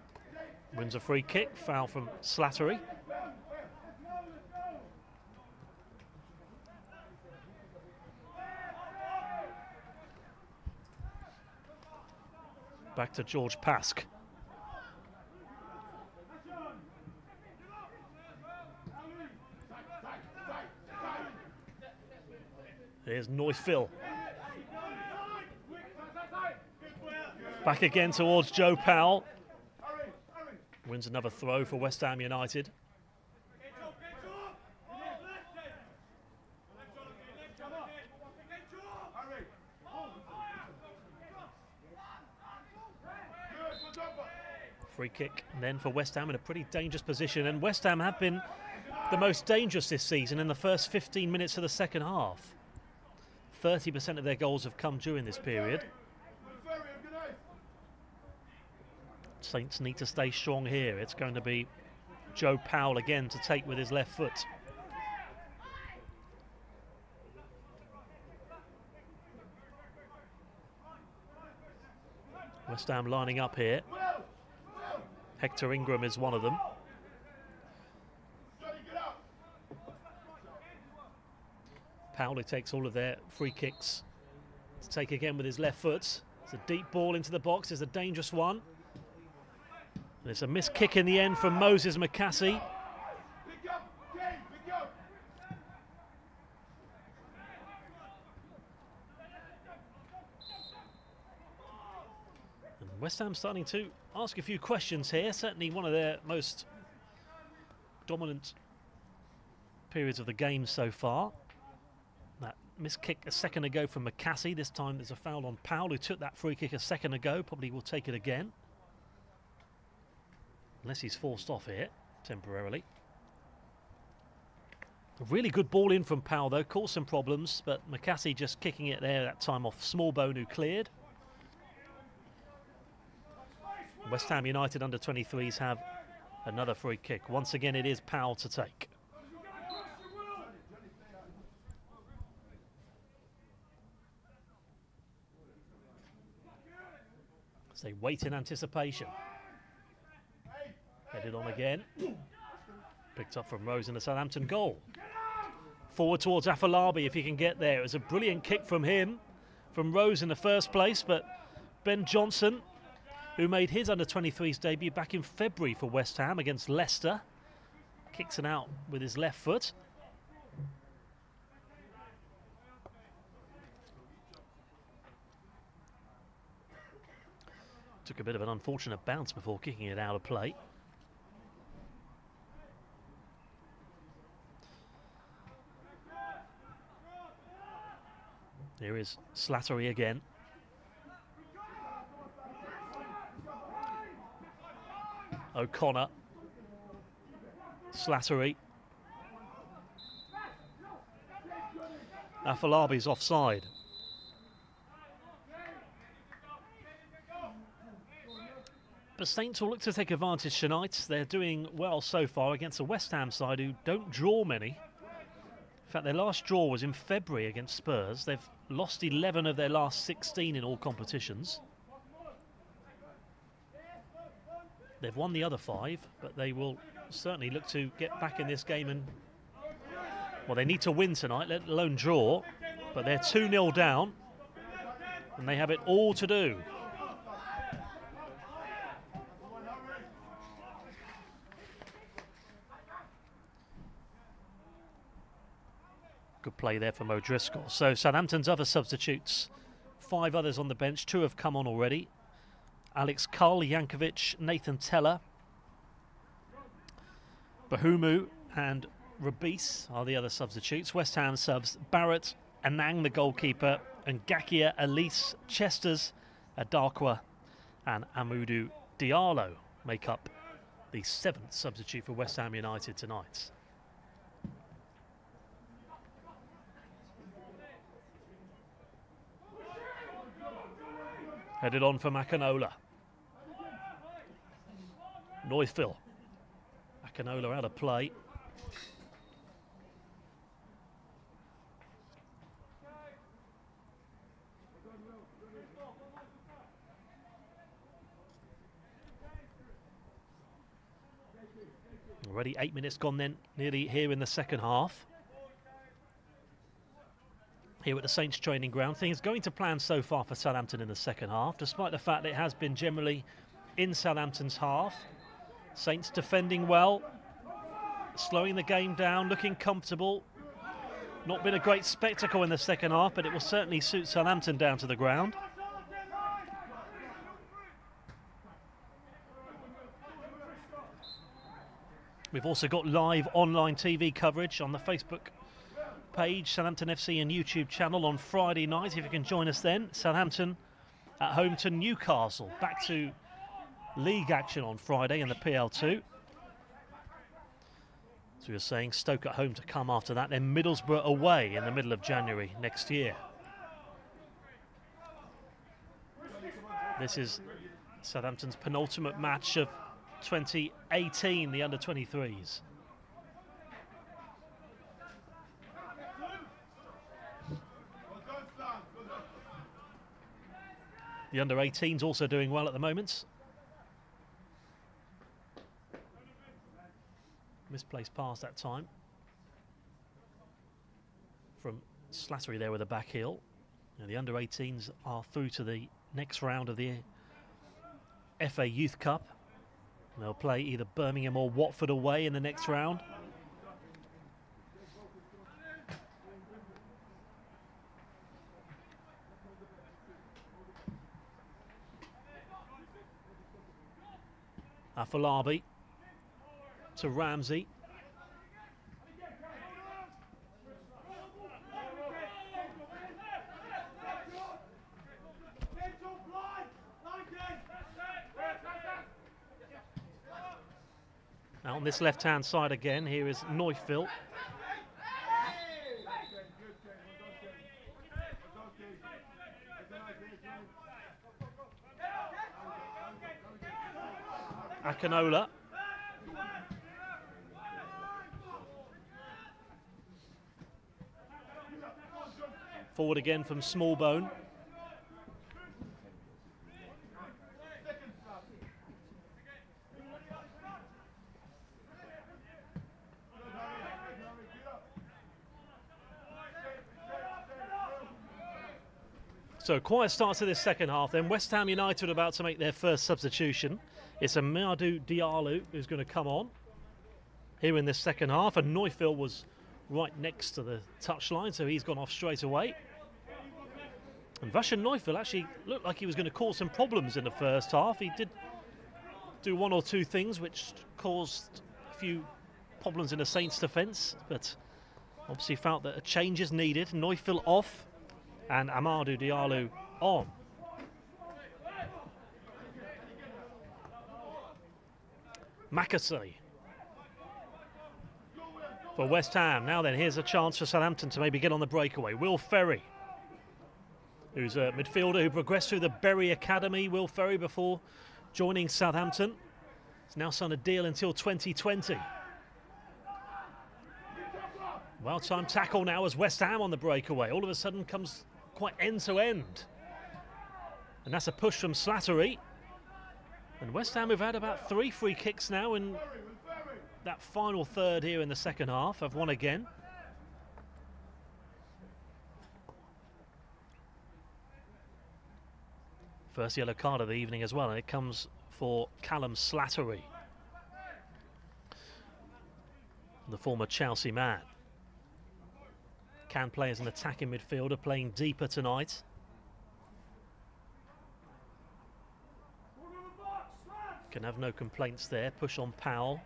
Wins a free kick, foul from Slattery. Back to George Pask. Here's Neufeld. Back again towards Joe Powell. Wins another throw for West Ham United. Free kick then for West Ham in a pretty dangerous position. And West Ham have been the most dangerous this season in the first 15 minutes of the second half. 30% of their goals have come during this period. Saints need to stay strong here. It's going to be Joe Powell again to take with his left foot. West Ham lining up here. Hector Ingram is one of them. Powell takes all of their free kicks to take again with his left foot. It's a deep ball into the box. It's a dangerous one. And it's a missed kick in the end from Moses McCassie. And West Ham starting to ask a few questions here. Certainly one of their most dominant periods of the game so far. That missed kick a second ago from McCassie. This time there's a foul on Powell, who took that free kick a second ago. Probably will take it again. Unless he's forced off here temporarily. A really good ball in from Powell though, caused some problems, but McCassie just kicking it there that time off Smallbone, who cleared. West Ham United under 23s have another free kick. Once again it is Powell to take. As they wait in anticipation. Headed on again. Picked up from Rose in the Southampton goal. Forward towards Afolabi if he can get there. It was a brilliant kick from him, from Rose in the first place, but Ben Johnson, who made his under-23s debut back in February for West Ham against Leicester, kicks it out with his left foot. Took a bit of an unfortunate bounce before kicking it out of play. Here is Slattery again. O'Connor. Slattery. Afolabi's offside. But Saints will look to take advantage tonight. They're doing well so far against a West Ham side who don't draw many. In fact, their last draw was in February against Spurs. They've lost 11 of their last 16 in all competitions. They've won the other 5, but they will certainly look to get back in this game and, well, they need to win tonight, let alone draw, but they're 2-0 down and they have it all to do. Good play there from O'Driscoll. So Southampton's other substitutes, 5 others on the bench, 2 have come on already. Alex Cull, Jankovic, Nathan Teller, Bahumu and Rabis are the other substitutes. West Ham subs Barrett, Anang the goalkeeper, and Gakia, Elise, Chesters, Adakwa and Amadou Diallo make up the 7th substitute for West Ham United tonight. Headed on for Akinola. Neufville. Akinola out of play. Already 8 minutes gone then, nearly here in the second half. Here at the Saints training ground. Things going to plan so far for Southampton in the second half, despite the fact that it has been generally in Southampton's half. Saints defending well, slowing the game down, looking comfortable. Not been a great spectacle in the second half, but it will certainly suit Southampton down to the ground. We've also got live online TV coverage on the Facebook page, Southampton FC and YouTube channel on Friday night. If you can join us then. Southampton at home to Newcastle. Back to league action on Friday in the PL2. So you're saying Stoke at home to come after that. Then Middlesbrough away in the middle of January next year. This is Southampton's penultimate match of 2018, the under-23s. The under-18s also doing well at the moment. Misplaced pass that time from Slattery there with a back heel. Now, the under-18s are through to the next round of the FA Youth Cup. They'll play either Birmingham or Watford away in the next round. Afolabi to Ramsey. Now on this left-hand side again, here is Neufville. Akinola. Forward again from Smallbone. So quiet start to this second half. Then West Ham United about to make their first substitution. It's Amadou Diallo who's going to come on here in this second half. And Neufville was right next to the touchline, so he's gone off straight away. And Vashan Neufville actually looked like he was going to cause some problems in the first half. He did do one or two things which caused a few problems in the Saints' defence, but obviously felt that a change is needed. Neufville off and Amadou Diallo on. Makasey for West Ham. Now then, here's a chance for Southampton to maybe get on the breakaway. Will Ferry, who's a midfielder who progressed through the Bury Academy. Will Ferry before joining Southampton. He's now signed a deal until 2020. Well-timed tackle now as West Ham on the breakaway. All of a sudden comes quite end-to-end. And that's a push from Slattery. And West Ham have had about 3 free kicks now in that final third here in the second half. Have won again. First yellow card of the evening as well, and it comes for Callum Slattery, the former Chelsea man. Can play as an attacking midfielder, playing deeper tonight. Can have no complaints there. Push on Powell.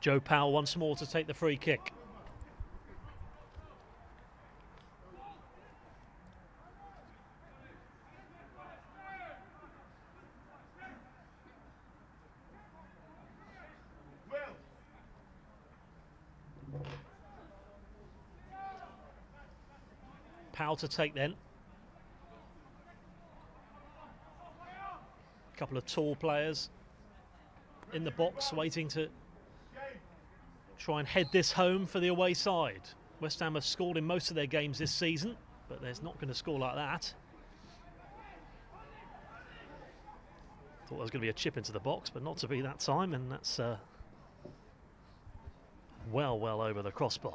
Joe Powell once more to take the free kick. Powell to take then. A couple of tall players in the box waiting to try and head this home for the away side. West Ham have scored in most of their games this season, but they're not going to score like that. Thought there was going to be a chip into the box, but not to be that time, and that's well over the crossbar.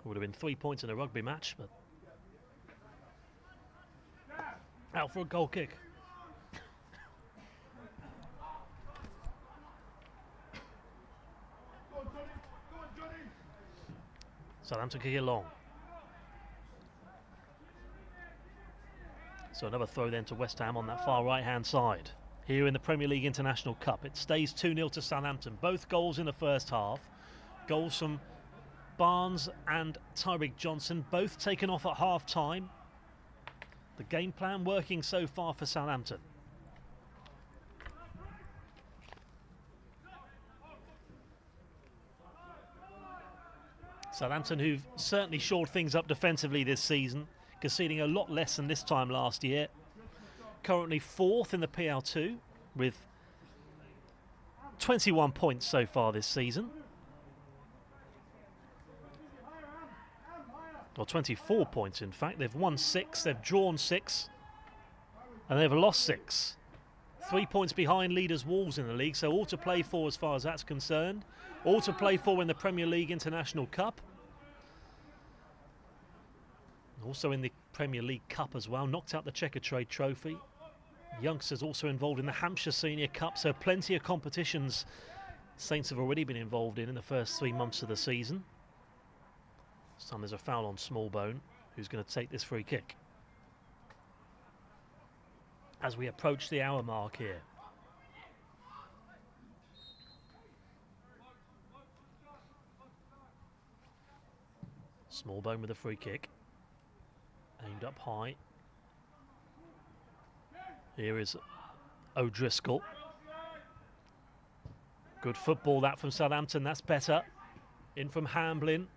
Would have been 3 points in a rugby match, but out for a goal kick. Southampton kick it long. So another throw then to West Ham on that far right-hand side. Here in the Premier League International Cup, it stays 2-0 to Southampton. Both goals in the first half. Goals from Barnes and Tyreek Johnson, both taken off at half-time. The game plan working so far for Southampton. Southampton, who've certainly shored things up defensively this season, conceding a lot less than this time last year. Currently 4th in the PL2 with 21 points so far this season. Or 24 points, in fact. They've won 6, they've drawn 6, and they've lost 6. 3 points behind leaders Wolves in the league, so all to play for as far as that's concerned. All to play for in the Premier League International Cup. Also in the Premier League Cup as well. Knocked out the Checkatrade Trophy. Youngsters also involved in the Hampshire Senior Cup, so plenty of competitions Saints have already been involved in the first 3 months of the season. This time there's a foul on Smallbone, who's going to take this free kick. As we approach the hour mark here. Smallbone with a free kick. Aimed up high. Here is O'Driscoll. Good football that from Southampton, that's better. In from Hamblin.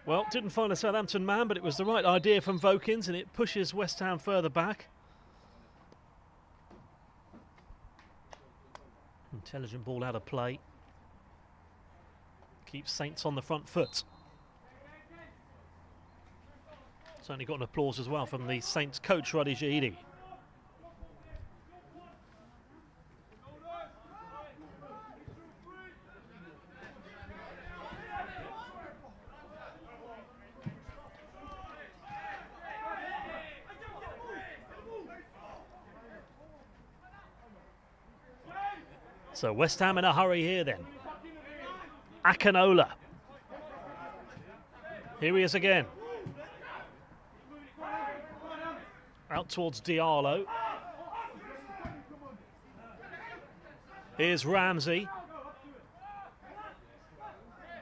Well, didn't find a Southampton man, but it was the right idea from Vokins, and it pushes West Ham further back. Intelligent ball out of play. Keeps Saints on the front foot. Certainly got an applause as well from the Saints coach, Roddy Jahidi. So West Ham in a hurry here then. Akinola. Here he is again. Out towards Diallo. Here's Ramsey.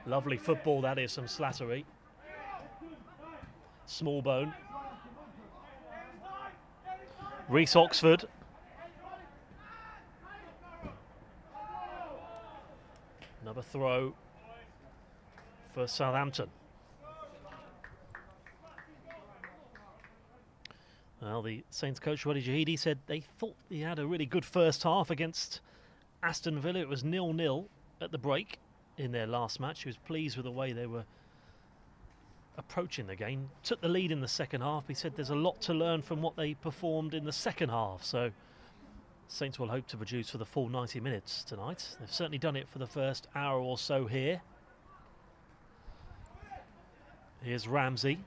Lovely football that is from Slattery. Smallbone. Reece Oxford. Another throw for Southampton. Well, the Saints coach, Roddy Jahidi, said they thought he had a really good first half against Aston Villa. It was 0-0 at the break in their last match. He was pleased with the way they were approaching the game. Took the lead in the second half. He said there's a lot to learn from what they performed in the second half. So Saints will hope to produce for the full 90 minutes tonight. They've certainly done it for the first hour or so here. Here's Ramsey.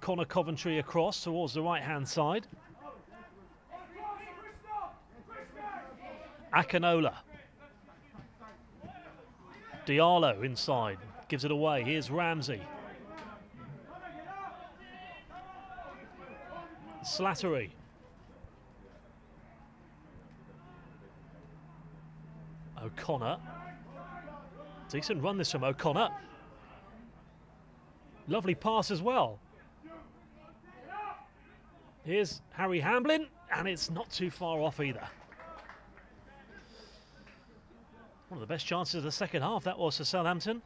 Connor Coventry across towards the right-hand side. Akinola. Diallo inside. Gives it away. Here's Ramsey. Slattery. O'Connor. Decent run this from O'Connor. Lovely pass as well. Here's Harry Hamblin, and it's not too far off either. One of the best chances of the second half, that was for Southampton.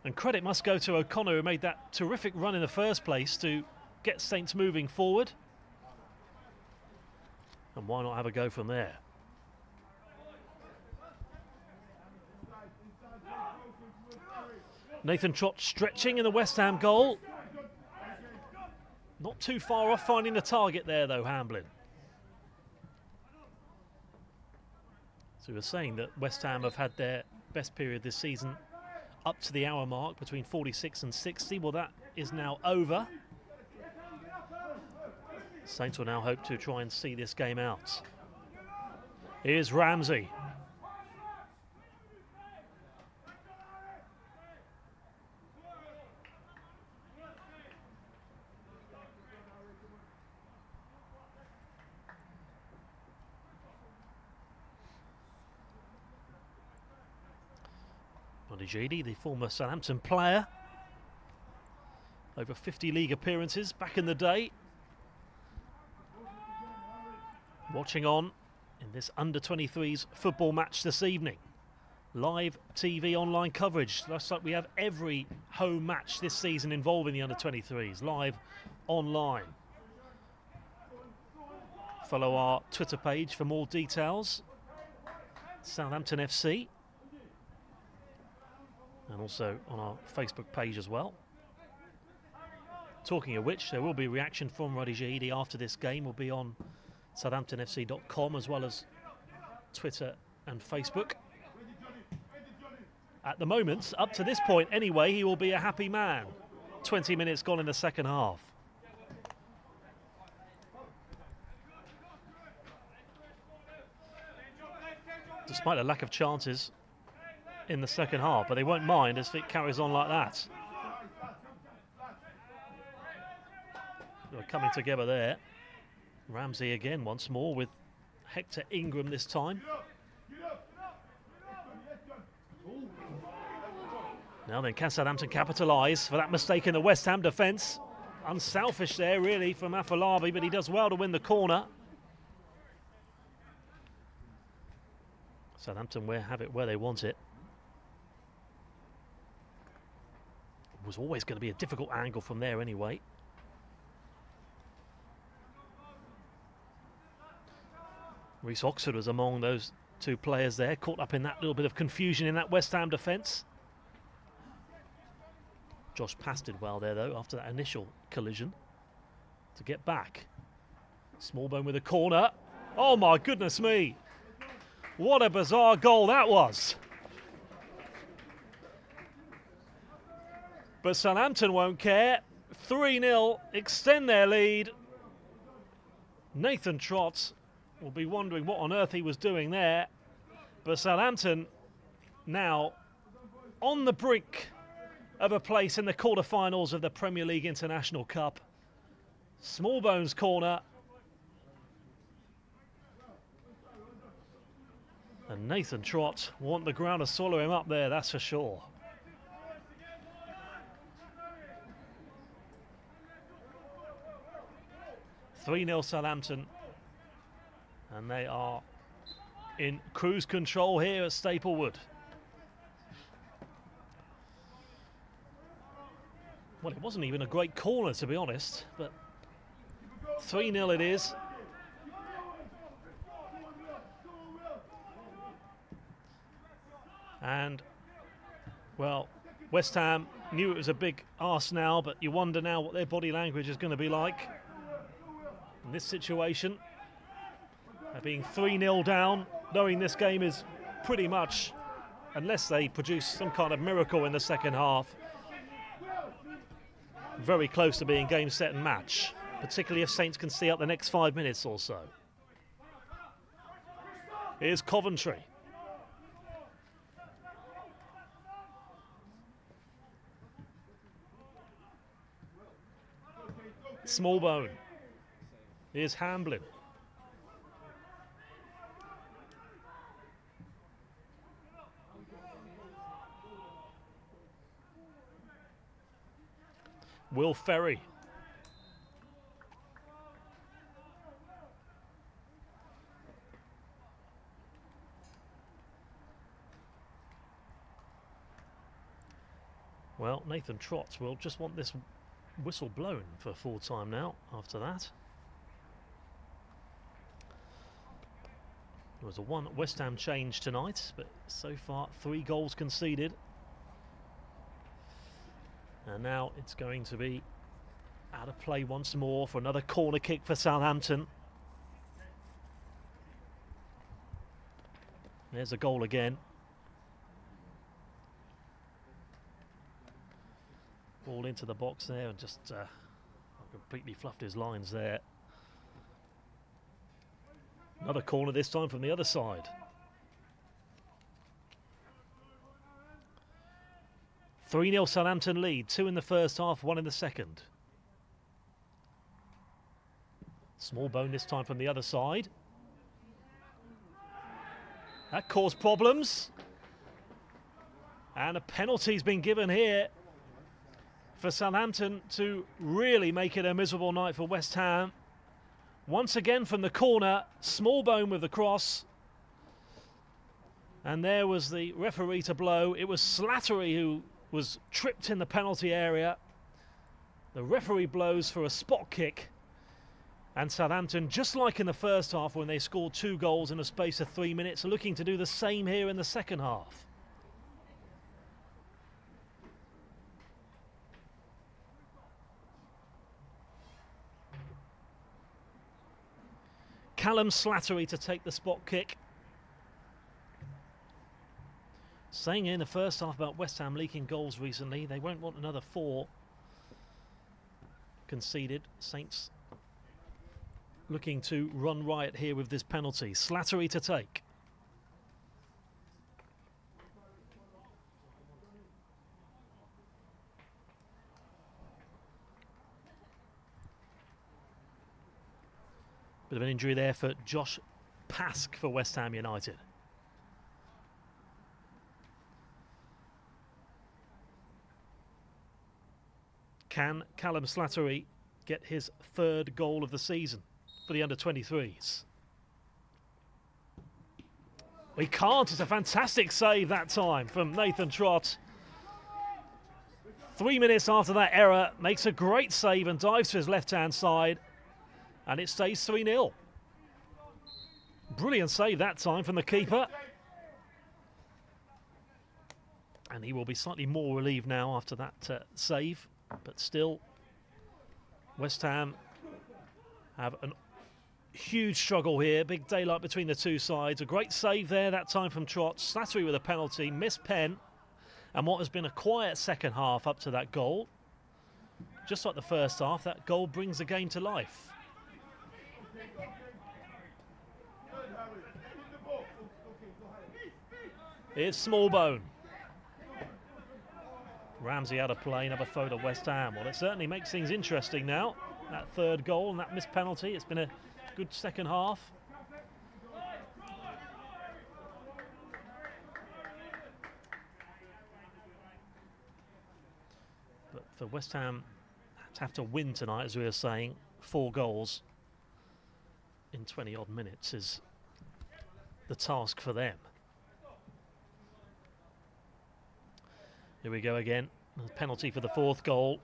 And credit must go to O'Connor, who made that terrific run in the first place to get Saints moving forward. And why not have a go from there? Nathan Trott stretching in the West Ham goal. Not too far off finding the target there, though, Hamblin. So we were saying that West Ham have had their best period this season up to the hour mark, between 46 and 60. Well, that is now over. Saints will now hope to try and see this game out. Here's Ramsey. Roddy Jahidi, the former Southampton player. Over 50 league appearances back in the day. Watching on in this under-23s football match this evening. Live TV online coverage. Looks like we have every home match this season involving the under-23s. Live online. Follow our Twitter page for more details. Southampton FC. And also on our Facebook page as well. Talking of which, there will be a reaction from Ruddy Jahidi after this game. Will be on southamptonfc.com as well as Twitter and Facebook. At the moment, up to this point anyway, he will be a happy man. 20 minutes gone in the second half. Despite a lack of chances in the second half, but they won't mind if it carries on like that. They're coming together there. Ramsey again once more with Hector Ingram this time. Now then, can Southampton capitalise for that mistake in the West Ham defence? Unselfish there really from Afolabi, but he does well to win the corner. Southampton have it where they want it. It was always going to be a difficult angle from there anyway. Reece Oxford was among those two players there, caught up in that little bit of confusion in that West Ham defence. Josh Pass did well there though after that initial collision to get back. Smallbone with a corner. Oh my goodness me! What a bizarre goal that was! But Southampton won't care. 3-0, extend their lead. Nathan Trott will be wondering what on earth he was doing there. But Southampton now on the brink of a place in the quarter-finals of the Premier League International Cup. Smallbone's corner. And Nathan Trott want the ground to swallow him up there, that's for sure. (3-0) Southampton. And they are in cruise control here at Staplewood. Well, it wasn't even a great corner, to be honest, but 3-0 it is. And, well, West Ham knew it was a big arse now, but you wonder now what their body language is going to be like in this situation. They're being 3-0 down, knowing this game is pretty much, unless they produce some kind of miracle in the second half, very close to being game, set and match, particularly if Saints can see out the next 5 minutes or so. Here's Coventry. Smallbone. Here's Hamblin. Will Ferry. Well, Nathan Trott will just want this whistle blown for full time now after that. There was a one West Ham change tonight, but so far 3 goals conceded. And now it's going to be out of play once more for another corner kick for Southampton. There's a goal again. Ball into the box there and just completely fluffed his lines there. Another corner this time from the other side. 3-0 Southampton lead, 2 in the first half, 1 in the second. Smallbone this time from the other side. That caused problems. And a penalty's been given here for Southampton to really make it a miserable night for West Ham. Once again from the corner, Smallbone with the cross. And there was the referee to blow. It was Slattery who was tripped in the penalty area. The referee blows for a spot kick. And Southampton, just like in the first half when they scored 2 goals in a space of 3 minutes, are looking to do the same here in the second half. Callum Slattery to take the spot kick. Saying in the first half about West Ham leaking goals recently, they won't want another 4 conceded. Saints looking to run riot here with this penalty. Slattery to take. Bit of an injury there for Josh Pask for West Ham United. Can Callum Slattery get his 3rd goal of the season for the under-23s? We can't. It's a fantastic save that time from Nathan Trott. 3 minutes after that error, makes a great save and dives to his left-hand side, and it stays 3-0. Brilliant save that time from the keeper. And he will be slightly more relieved now after that save. But still, West Ham have a huge struggle here. Big daylight between the two sides. A great save there that time from Trott. Slattery with a penalty, missed pen. And what has been a quiet second half up to that goal. Just like the first half, that goal brings the game to life. Here's Smallbone. Ramsey out of play, another throw to West Ham. Well, it certainly makes things interesting now. That 3rd goal and that missed penalty. It's been a good second half. But for West Ham to have to win tonight, as we were saying, 4 goals in 20-odd minutes is the task for them. Here we go again. Penalty for the 4th goal.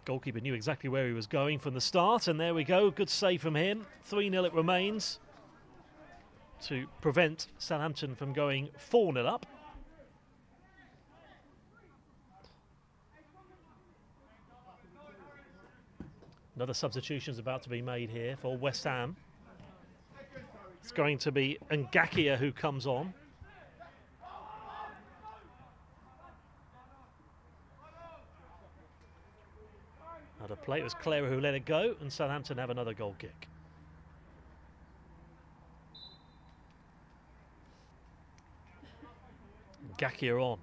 Goalkeeper knew exactly where he was going from the start, and there we go. Good save from him. 3-0 it remains to prevent Southampton from going 4-0 up. Another substitution is about to be made here for West Ham. It's going to be Ngakia who comes on. Out of play, it was Clara who let it go, and Southampton have another goal kick. Ngakia on.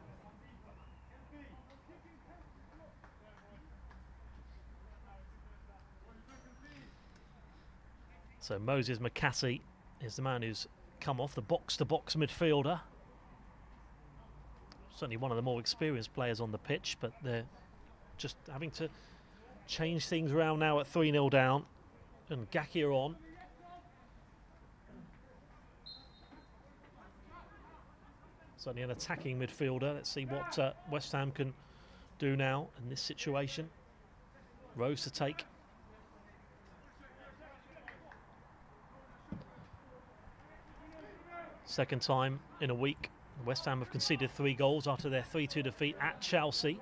So Moses McCassie is the man who's come off, the box-to-box midfielder. Certainly one of the more experienced players on the pitch, but they're just having to change things around now at 3-0 down. And Ngakia on. Certainly an attacking midfielder. Let's see what West Ham can do now in this situation. Rose to take. Second time in a week. West Ham have conceded 3 goals after their 3-2 defeat at Chelsea.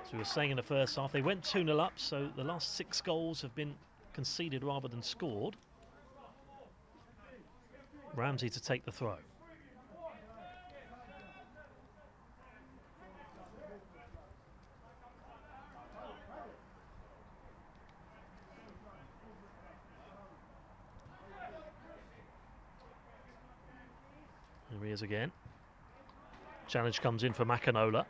As we were saying in the first half, they went 2-0 up, so the last 6 goals have been conceded rather than scored. Ramsey to take the throw. Here he is again. Challenge comes in for Makanola.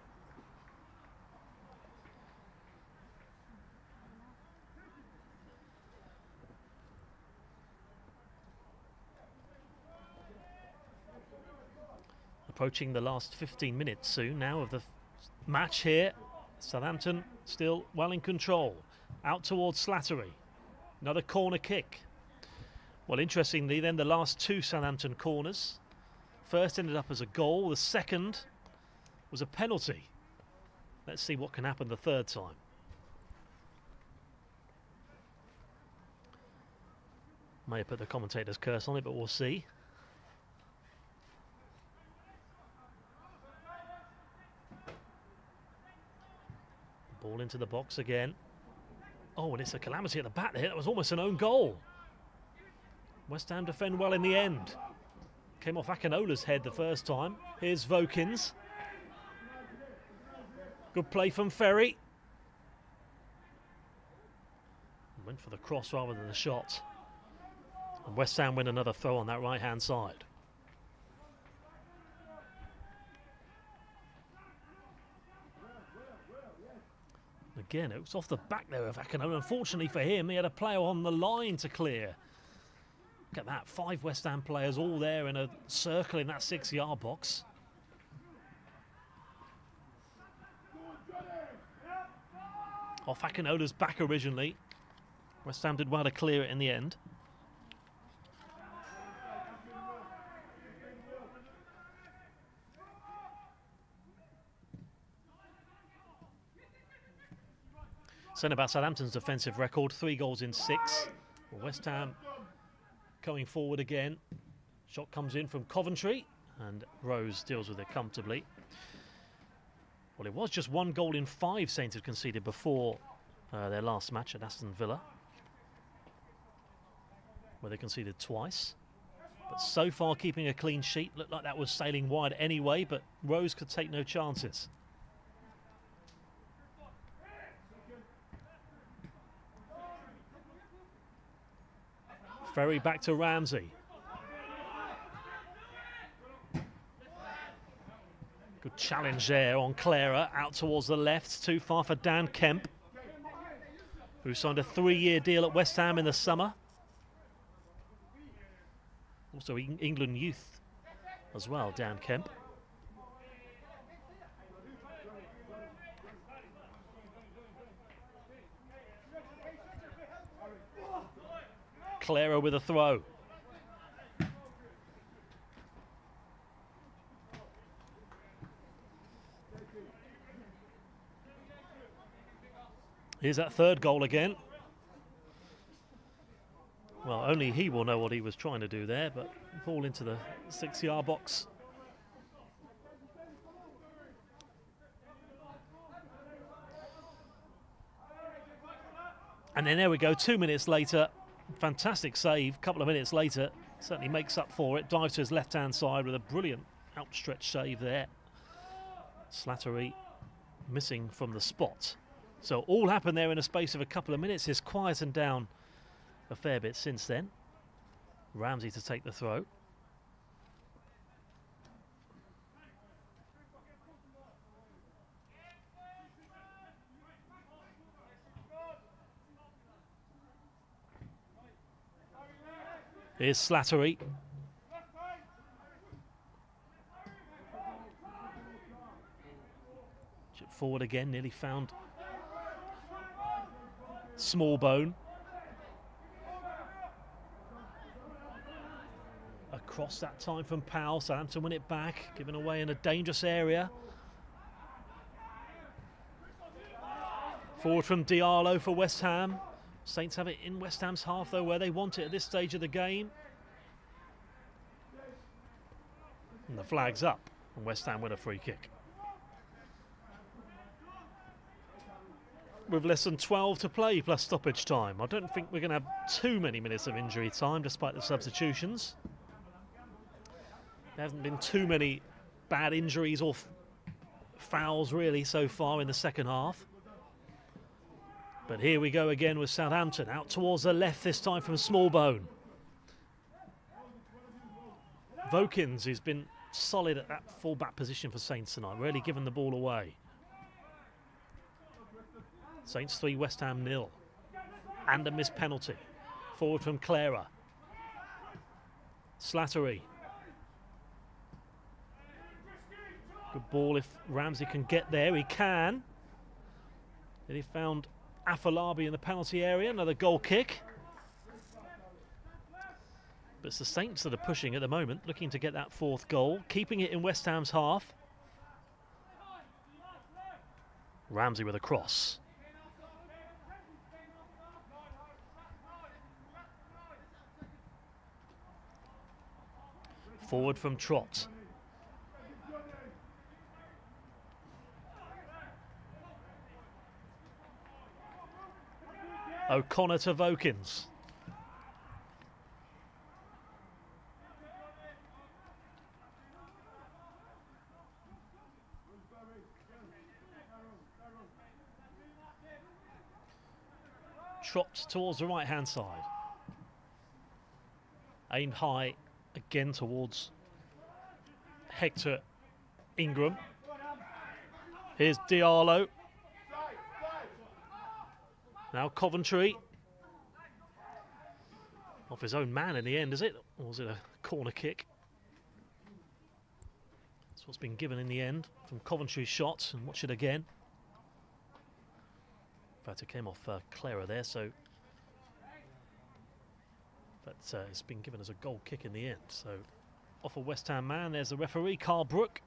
Approaching the last 15 minutes soon now of the match here. Southampton still well in control. Out towards Slattery. Another corner kick. Well, interestingly then, the last 2 Southampton corners. First ended up as a goal. The second was a penalty. Let's see what can happen the third time. May have put the commentator's curse on it, but we'll see. Ball into the box again. Oh, and it's a calamity at the back there. That was almost an own goal. West Ham defend well in the end. Came off Akinola's head the first time. Here's Vokins. Good play from Ferry. Went for the cross rather than the shot. And West Ham win another throw on that right-hand side. Again, it was off the back there of Akinola. Unfortunately for him, he had a player on the line to clear. Look at that, 5 West Ham players all there in a circle in that 6-yard box. Off Akinola's back originally. West Ham did well to clear it in the end. Saying about Southampton's defensive record, 3 goals in 6. Well, West Ham coming forward again. Shot comes in from Coventry and Rose deals with it comfortably. Well, it was just 1 goal in 5 Saints had conceded before their last match at Aston Villa, where they conceded twice. But so far keeping a clean sheet. Looked like that was sailing wide anyway, but Rose could take no chances. Ferry back to Ramsey. Good challenge there on Clara, out towards the left, too far for Dan Kemp, who signed a 3-year deal at West Ham in the summer. Also England youth as well, Dan Kemp. Clara with a throw. Here's that 3rd goal again. Well, only he will know what he was trying to do there, but ball into the 6-yard box. And then there we go, 2 minutes later. Fantastic save, a couple of minutes later, certainly makes up for it. Dives to his left-hand side with a brilliant outstretched save there. Slattery missing from the spot. So all happened there in a space of a couple of minutes. It's quietened down a fair bit since then. Ramsey to take the throw. Here's Slattery. Chip forward again, nearly found Smallbone. Across that time from Powell. Southampton win it back, given away in a dangerous area. Forward from Diallo for West Ham. Saints have it in West Ham's half, though, where they want it at this stage of the game. And the flag's up, and West Ham win a free kick. With less than 12 to play plus stoppage time. I don't think we're going to have too many minutes of injury time, despite the substitutions. There hasn't been too many bad injuries or fouls, really, so far in the second half. But here we go again with Southampton, out towards the left this time from Smallbone. Vokins, who's been solid at that full-back position for Saints tonight, really given the ball away. Saints 3, West Ham 0. And a missed penalty. Forward from Clara. Slattery. Good ball if Ramsey can get there, he can. Then he found Afolabi in the penalty area, another goal kick. But it's the Saints that are pushing at the moment, looking to get that 4th goal, keeping it in West Ham's half. Ramsey with a cross. Forward from Trott. O'Connor to Vokins. Trott towards the right hand side. Aimed high again towards Hector Ingram. Here's Diallo. Now Coventry. Off his own man in the end, is it? Or was it a corner kick? That's what's been given in the end from Coventry's shot. And watch it again. In fact, it came off Clara there, so... But it's been given as a goal kick in the end. So off a West Ham man, there's the referee, Carl Brook.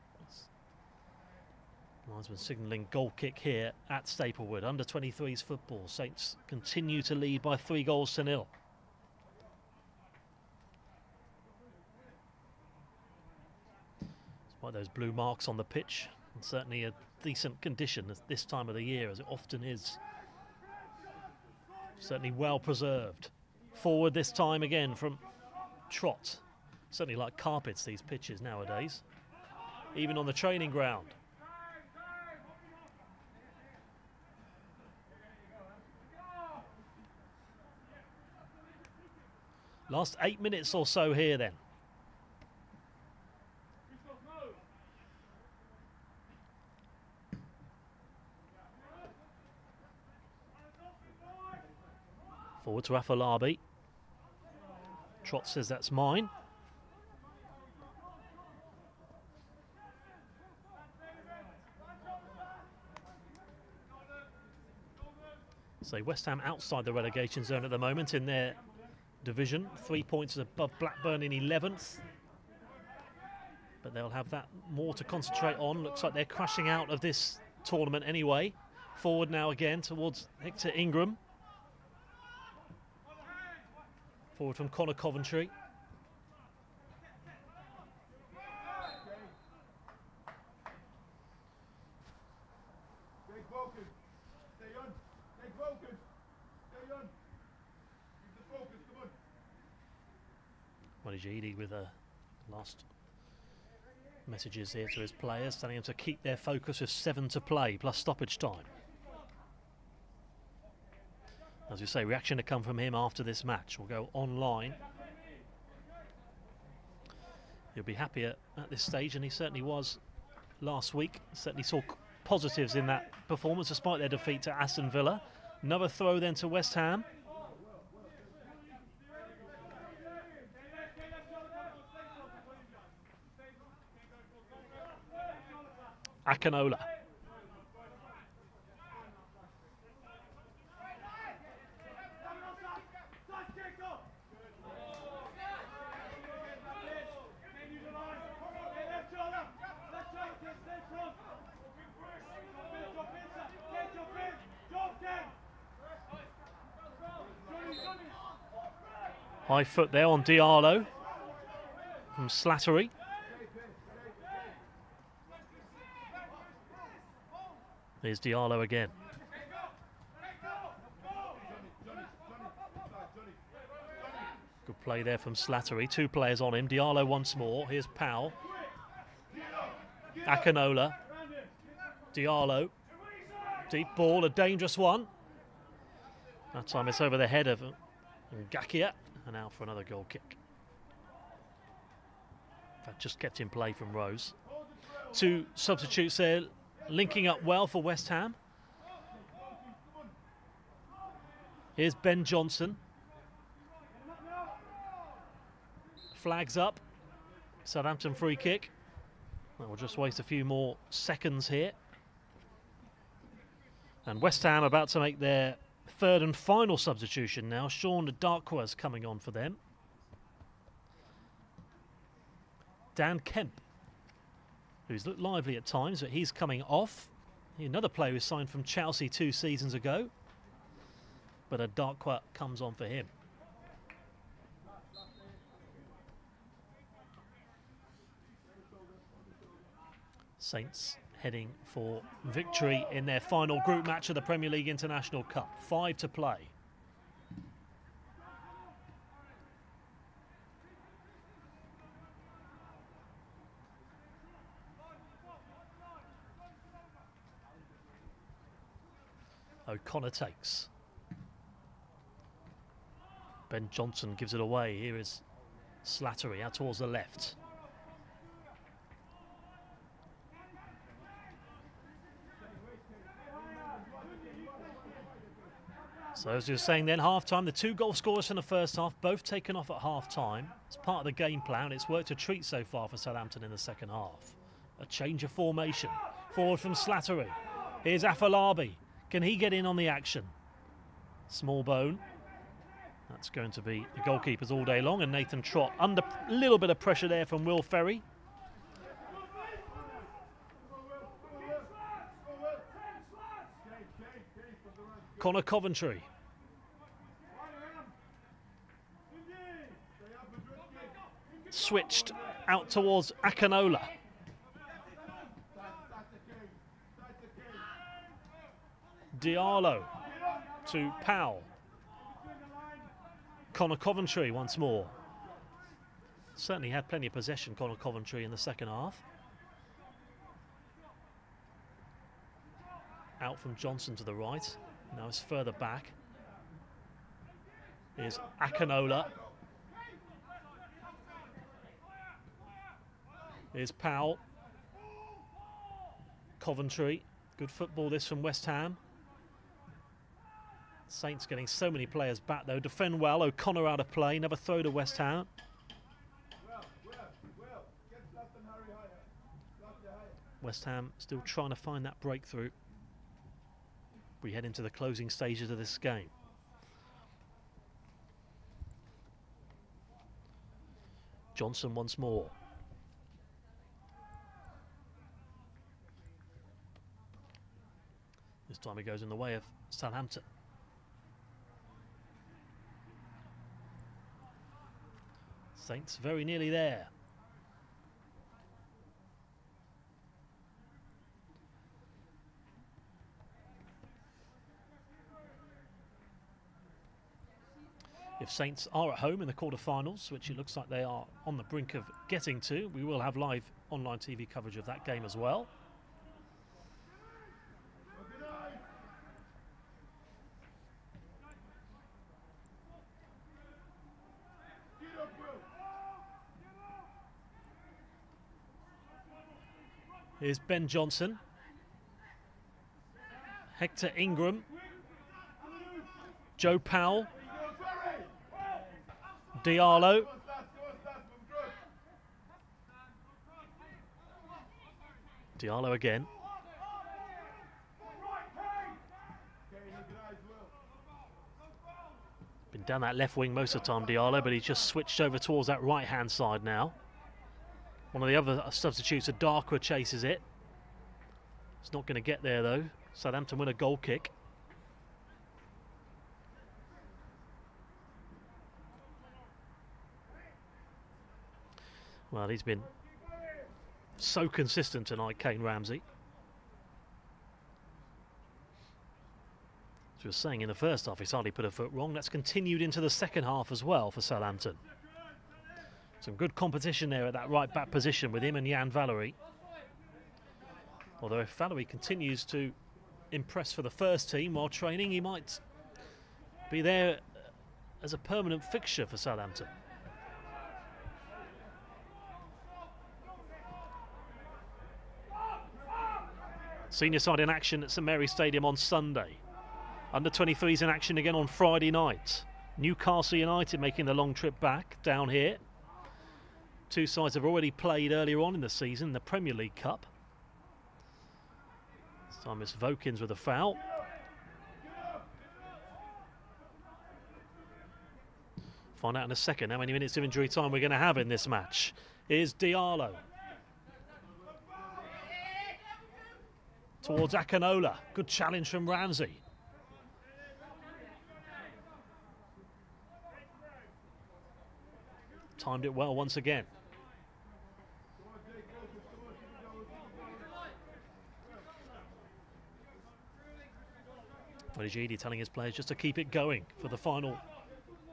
Linesman signalling goal kick here at Staplewood. Under 23s football. Saints continue to lead by 3-0. Despite those blue marks on the pitch, and certainly a decent condition at this time of the year, as it often is. Certainly well preserved. Forward this time again from Trott. Certainly like carpets, these pitches nowadays, even on the training ground. Last 8 minutes or so here then. Forward to Afolabi. Trott says that's mine. So West Ham outside the relegation zone at the moment in their division. 3 points above Blackburn in 11th. But they'll have that more to concentrate on. Looks like they're crashing out of this tournament anyway. Forward now again towards Hector Ingram. Forward from Connor Coventry. Monijidi with the last messages here to his players, telling them to keep their focus with 7 to play, plus stoppage time. As we say, reaction to come from him after this match. We'll go online. He'll be happier at this stage, and he certainly was last week. Certainly saw positives in that performance, despite their defeat to Aston Villa. Another throw then to West Ham. Akinola. High foot there on Diallo from Slattery. Here's Diallo again. Good play there from Slattery. 2 players on him. Diallo once more. Here's Powell. Akinola. Diallo. Deep ball, a dangerous one. That time it's over the head of Ngakia. And out for another goal kick. That just kept in play from Rose. 2 substitutes there, linking up well for West Ham. Here's Ben Johnson. Flags up. Southampton free kick. We'll just waste a few more seconds here. And West Ham about to make their 3rd and final substitution now. Sean Darkwas coming on for them. Dan Kemp, who's looked lively at times, but he's coming off. Another player who signed from Chelsea 2 seasons ago. But a Darkwa comes on for him. Saints heading for victory in their final group match of the Premier League International Cup. 5 to play. O'Connor takes. Ben Johnson gives it away. Here is Slattery out towards the left. So as you were saying then, half-time, the 2 goal scorers from the first half, both taken off at half-time. It's part of the game plan. It's worked a treat so far for Southampton in the second half. A change of formation. Forward from Slattery. Here's Afolabi. Can he get in on the action? Small bone. That's going to be the goalkeepers all day long, and Nathan Trott under a little bit of pressure there from Will Ferry. Connor Coventry. Switched out towards Akinola. Diallo to Powell. Connor Coventry once more. Certainly had plenty of possession, Connor Coventry, in the second half. Out from Johnson to the right. Now it's further back. Here's Akinola. Here's Powell. Coventry. Good football this from West Ham. Saints getting so many players back though. Defend well. O'Connor out of play. Another throw to West Ham. West Ham still trying to find that breakthrough. We head into the closing stages of this game. Johnson once more. This time it goes in the way of Southampton. Saints very nearly there. If Saints are at home in the quarter-finals, which it looks like they are on the brink of getting to, we will have live online TV coverage of that game as well. Here's Ben Johnson. Hector Ingram. Joe Powell. Diallo. Diallo again. Been down that left wing most of the time, Diallo, but he's just switched over towards that right-hand side now. One of the other substitutes, Adakwa, chases it. It's not going to get there, though. Southampton win a goal kick. Well, he's been so consistent tonight, Kane Ramsey. As we were saying in the first half, he's hardly put a foot wrong. That's continued into the second half as well for Southampton. Some good competition there at that right back position with him and Jan Valery. Although if Valery continues to impress for the first team while training, he might be there as a permanent fixture for Southampton. Senior side in action at St Mary's Stadium on Sunday. Under 23s in action again on Friday night. Newcastle United making the long trip back down here. Two sides have already played earlier on in the season, the Premier League Cup. This time it's Vokins with a foul. Find out in a second how many minutes of injury time we're going to have in this match. Here's Diallo. Towards Akinola. Good challenge from Ramsey. Timed it well once again. Shahidi telling his players just to keep it going for the final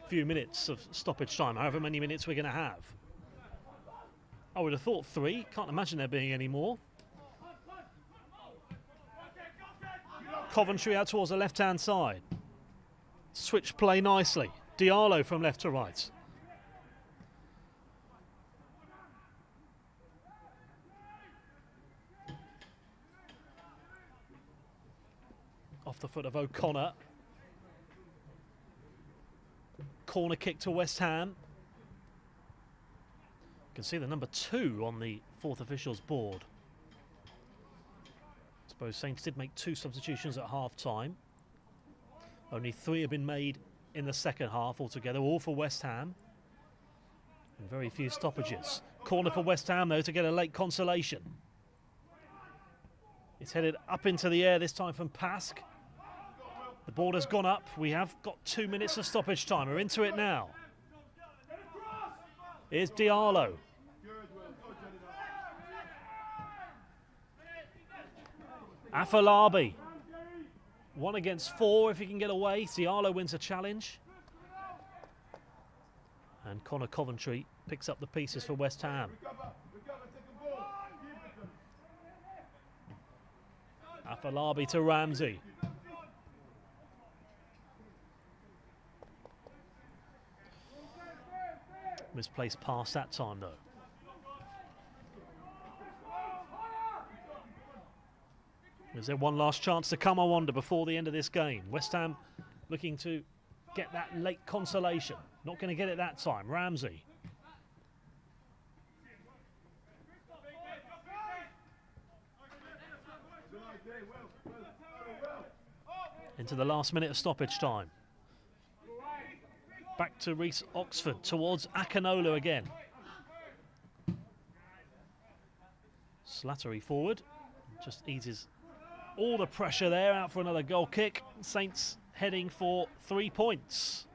few minutes of stoppage time, however many minutes we're going to have. I would have thought 3. Can't imagine there being any more. Coventry out towards the left-hand side. Switch play nicely. Diallo from left to right. Off the foot of O'Connor. Corner kick to West Ham. You can see the number 2 on the fourth official's board. I suppose Saints did make 2 substitutions at half-time. Only 3 have been made in the second half altogether, all for West Ham. And very few stoppages. Corner for West Ham, though, to get a late consolation. It's headed up into the air, this time from Pask. The ball has gone up. We have got 2 minutes of stoppage time. We're into it now. Here's Diallo. Afolabi. 1 against 4 if he can get away. Diallo wins a challenge. And Connor Coventry picks up the pieces for West Ham. Afolabi to Ramsey. Misplaced pass that time, though. Is there one last chance to come, I wonder, before the end of this game? West Ham looking to get that late consolation. Not going to get it that time. Ramsey. Into the last minute of stoppage time. Back to Reece Oxford towards Akinola again. Slattery forward. Just eases all the pressure there, out for another goal kick. Saints heading for 3 points.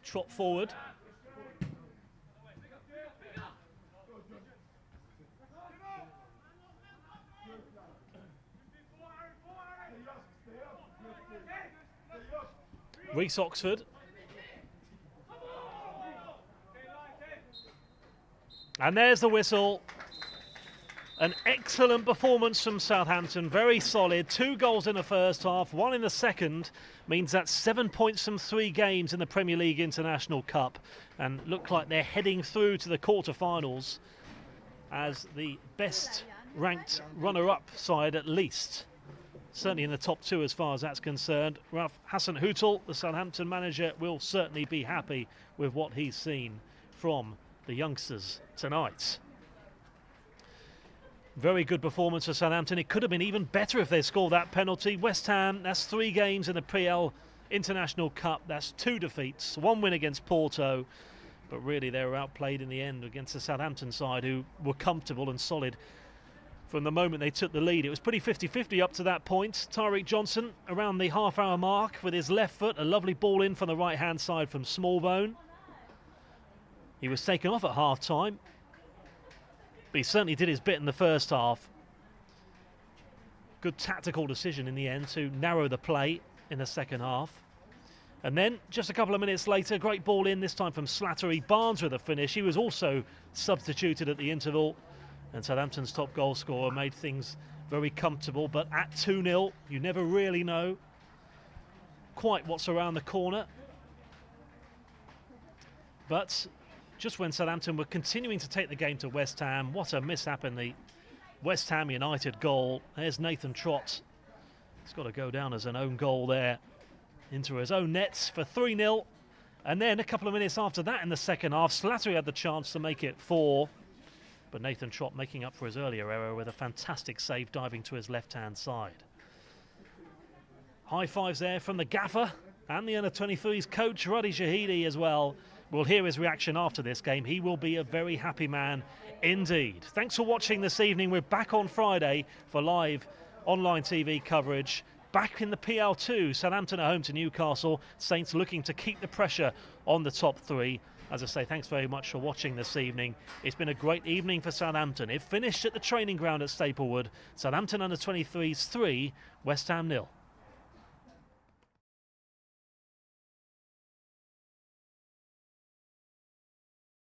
Trot forward. Reece Oxford. And there's the whistle. An excellent performance from Southampton, very solid. 2 goals in the first half, 1 in the second. Means that's 7 points from 3 games in the Premier League International Cup. And look like they're heading through to the quarter-finals as the best ranked runner-up side at least. Certainly in the top 2 as far as that's concerned. Ralph Hasenhüttl, the Southampton manager, will certainly be happy with what he's seen from the youngsters tonight. Very good performance for Southampton. It could have been even better if they scored that penalty. West Ham, that's 3 games in the PL International Cup. That's 2 defeats, 1 win against Porto. But really they were outplayed in the end against the Southampton side, who were comfortable and solid from the moment they took the lead. It was pretty 50-50 up to that point. Tyreek Johnson around the half-hour mark with his left foot. A lovely ball in from the right-hand side from Smallbone. He was taken off at half-time. But he certainly did his bit in the first half. Good tactical decision in the end to narrow the play in the second half. And then, just a couple of minutes later, great ball in, this time from Slattery. Barnes with a finish. He was also substituted at the interval. And Southampton's top goal scorer made things very comfortable. But at 2-0, you never really know quite what's around the corner. But just when Southampton were continuing to take the game to West Ham, what a mishap in the West Ham United goal. There's Nathan Trott. He's got to go down as an own goal there into his own nets for 3-0. And then a couple of minutes after that in the second half, Slattery had the chance to make it 4. But Nathan Trott making up for his earlier error with a fantastic save diving to his left-hand side. High fives there from the gaffer and the under-23's coach, Ruddy Shahidi, as well, We'll hear his reaction after this game. He will be a very happy man indeed. Thanks for watching this evening. We're back on Friday for live online TV coverage. Back in the PL2, Southampton at home to Newcastle. Saints looking to keep the pressure on the top three. As I say, thanks very much for watching this evening. It's been a great evening for Southampton. It finished at the training ground at Staplewood. Southampton under 23s 3, West Ham 0.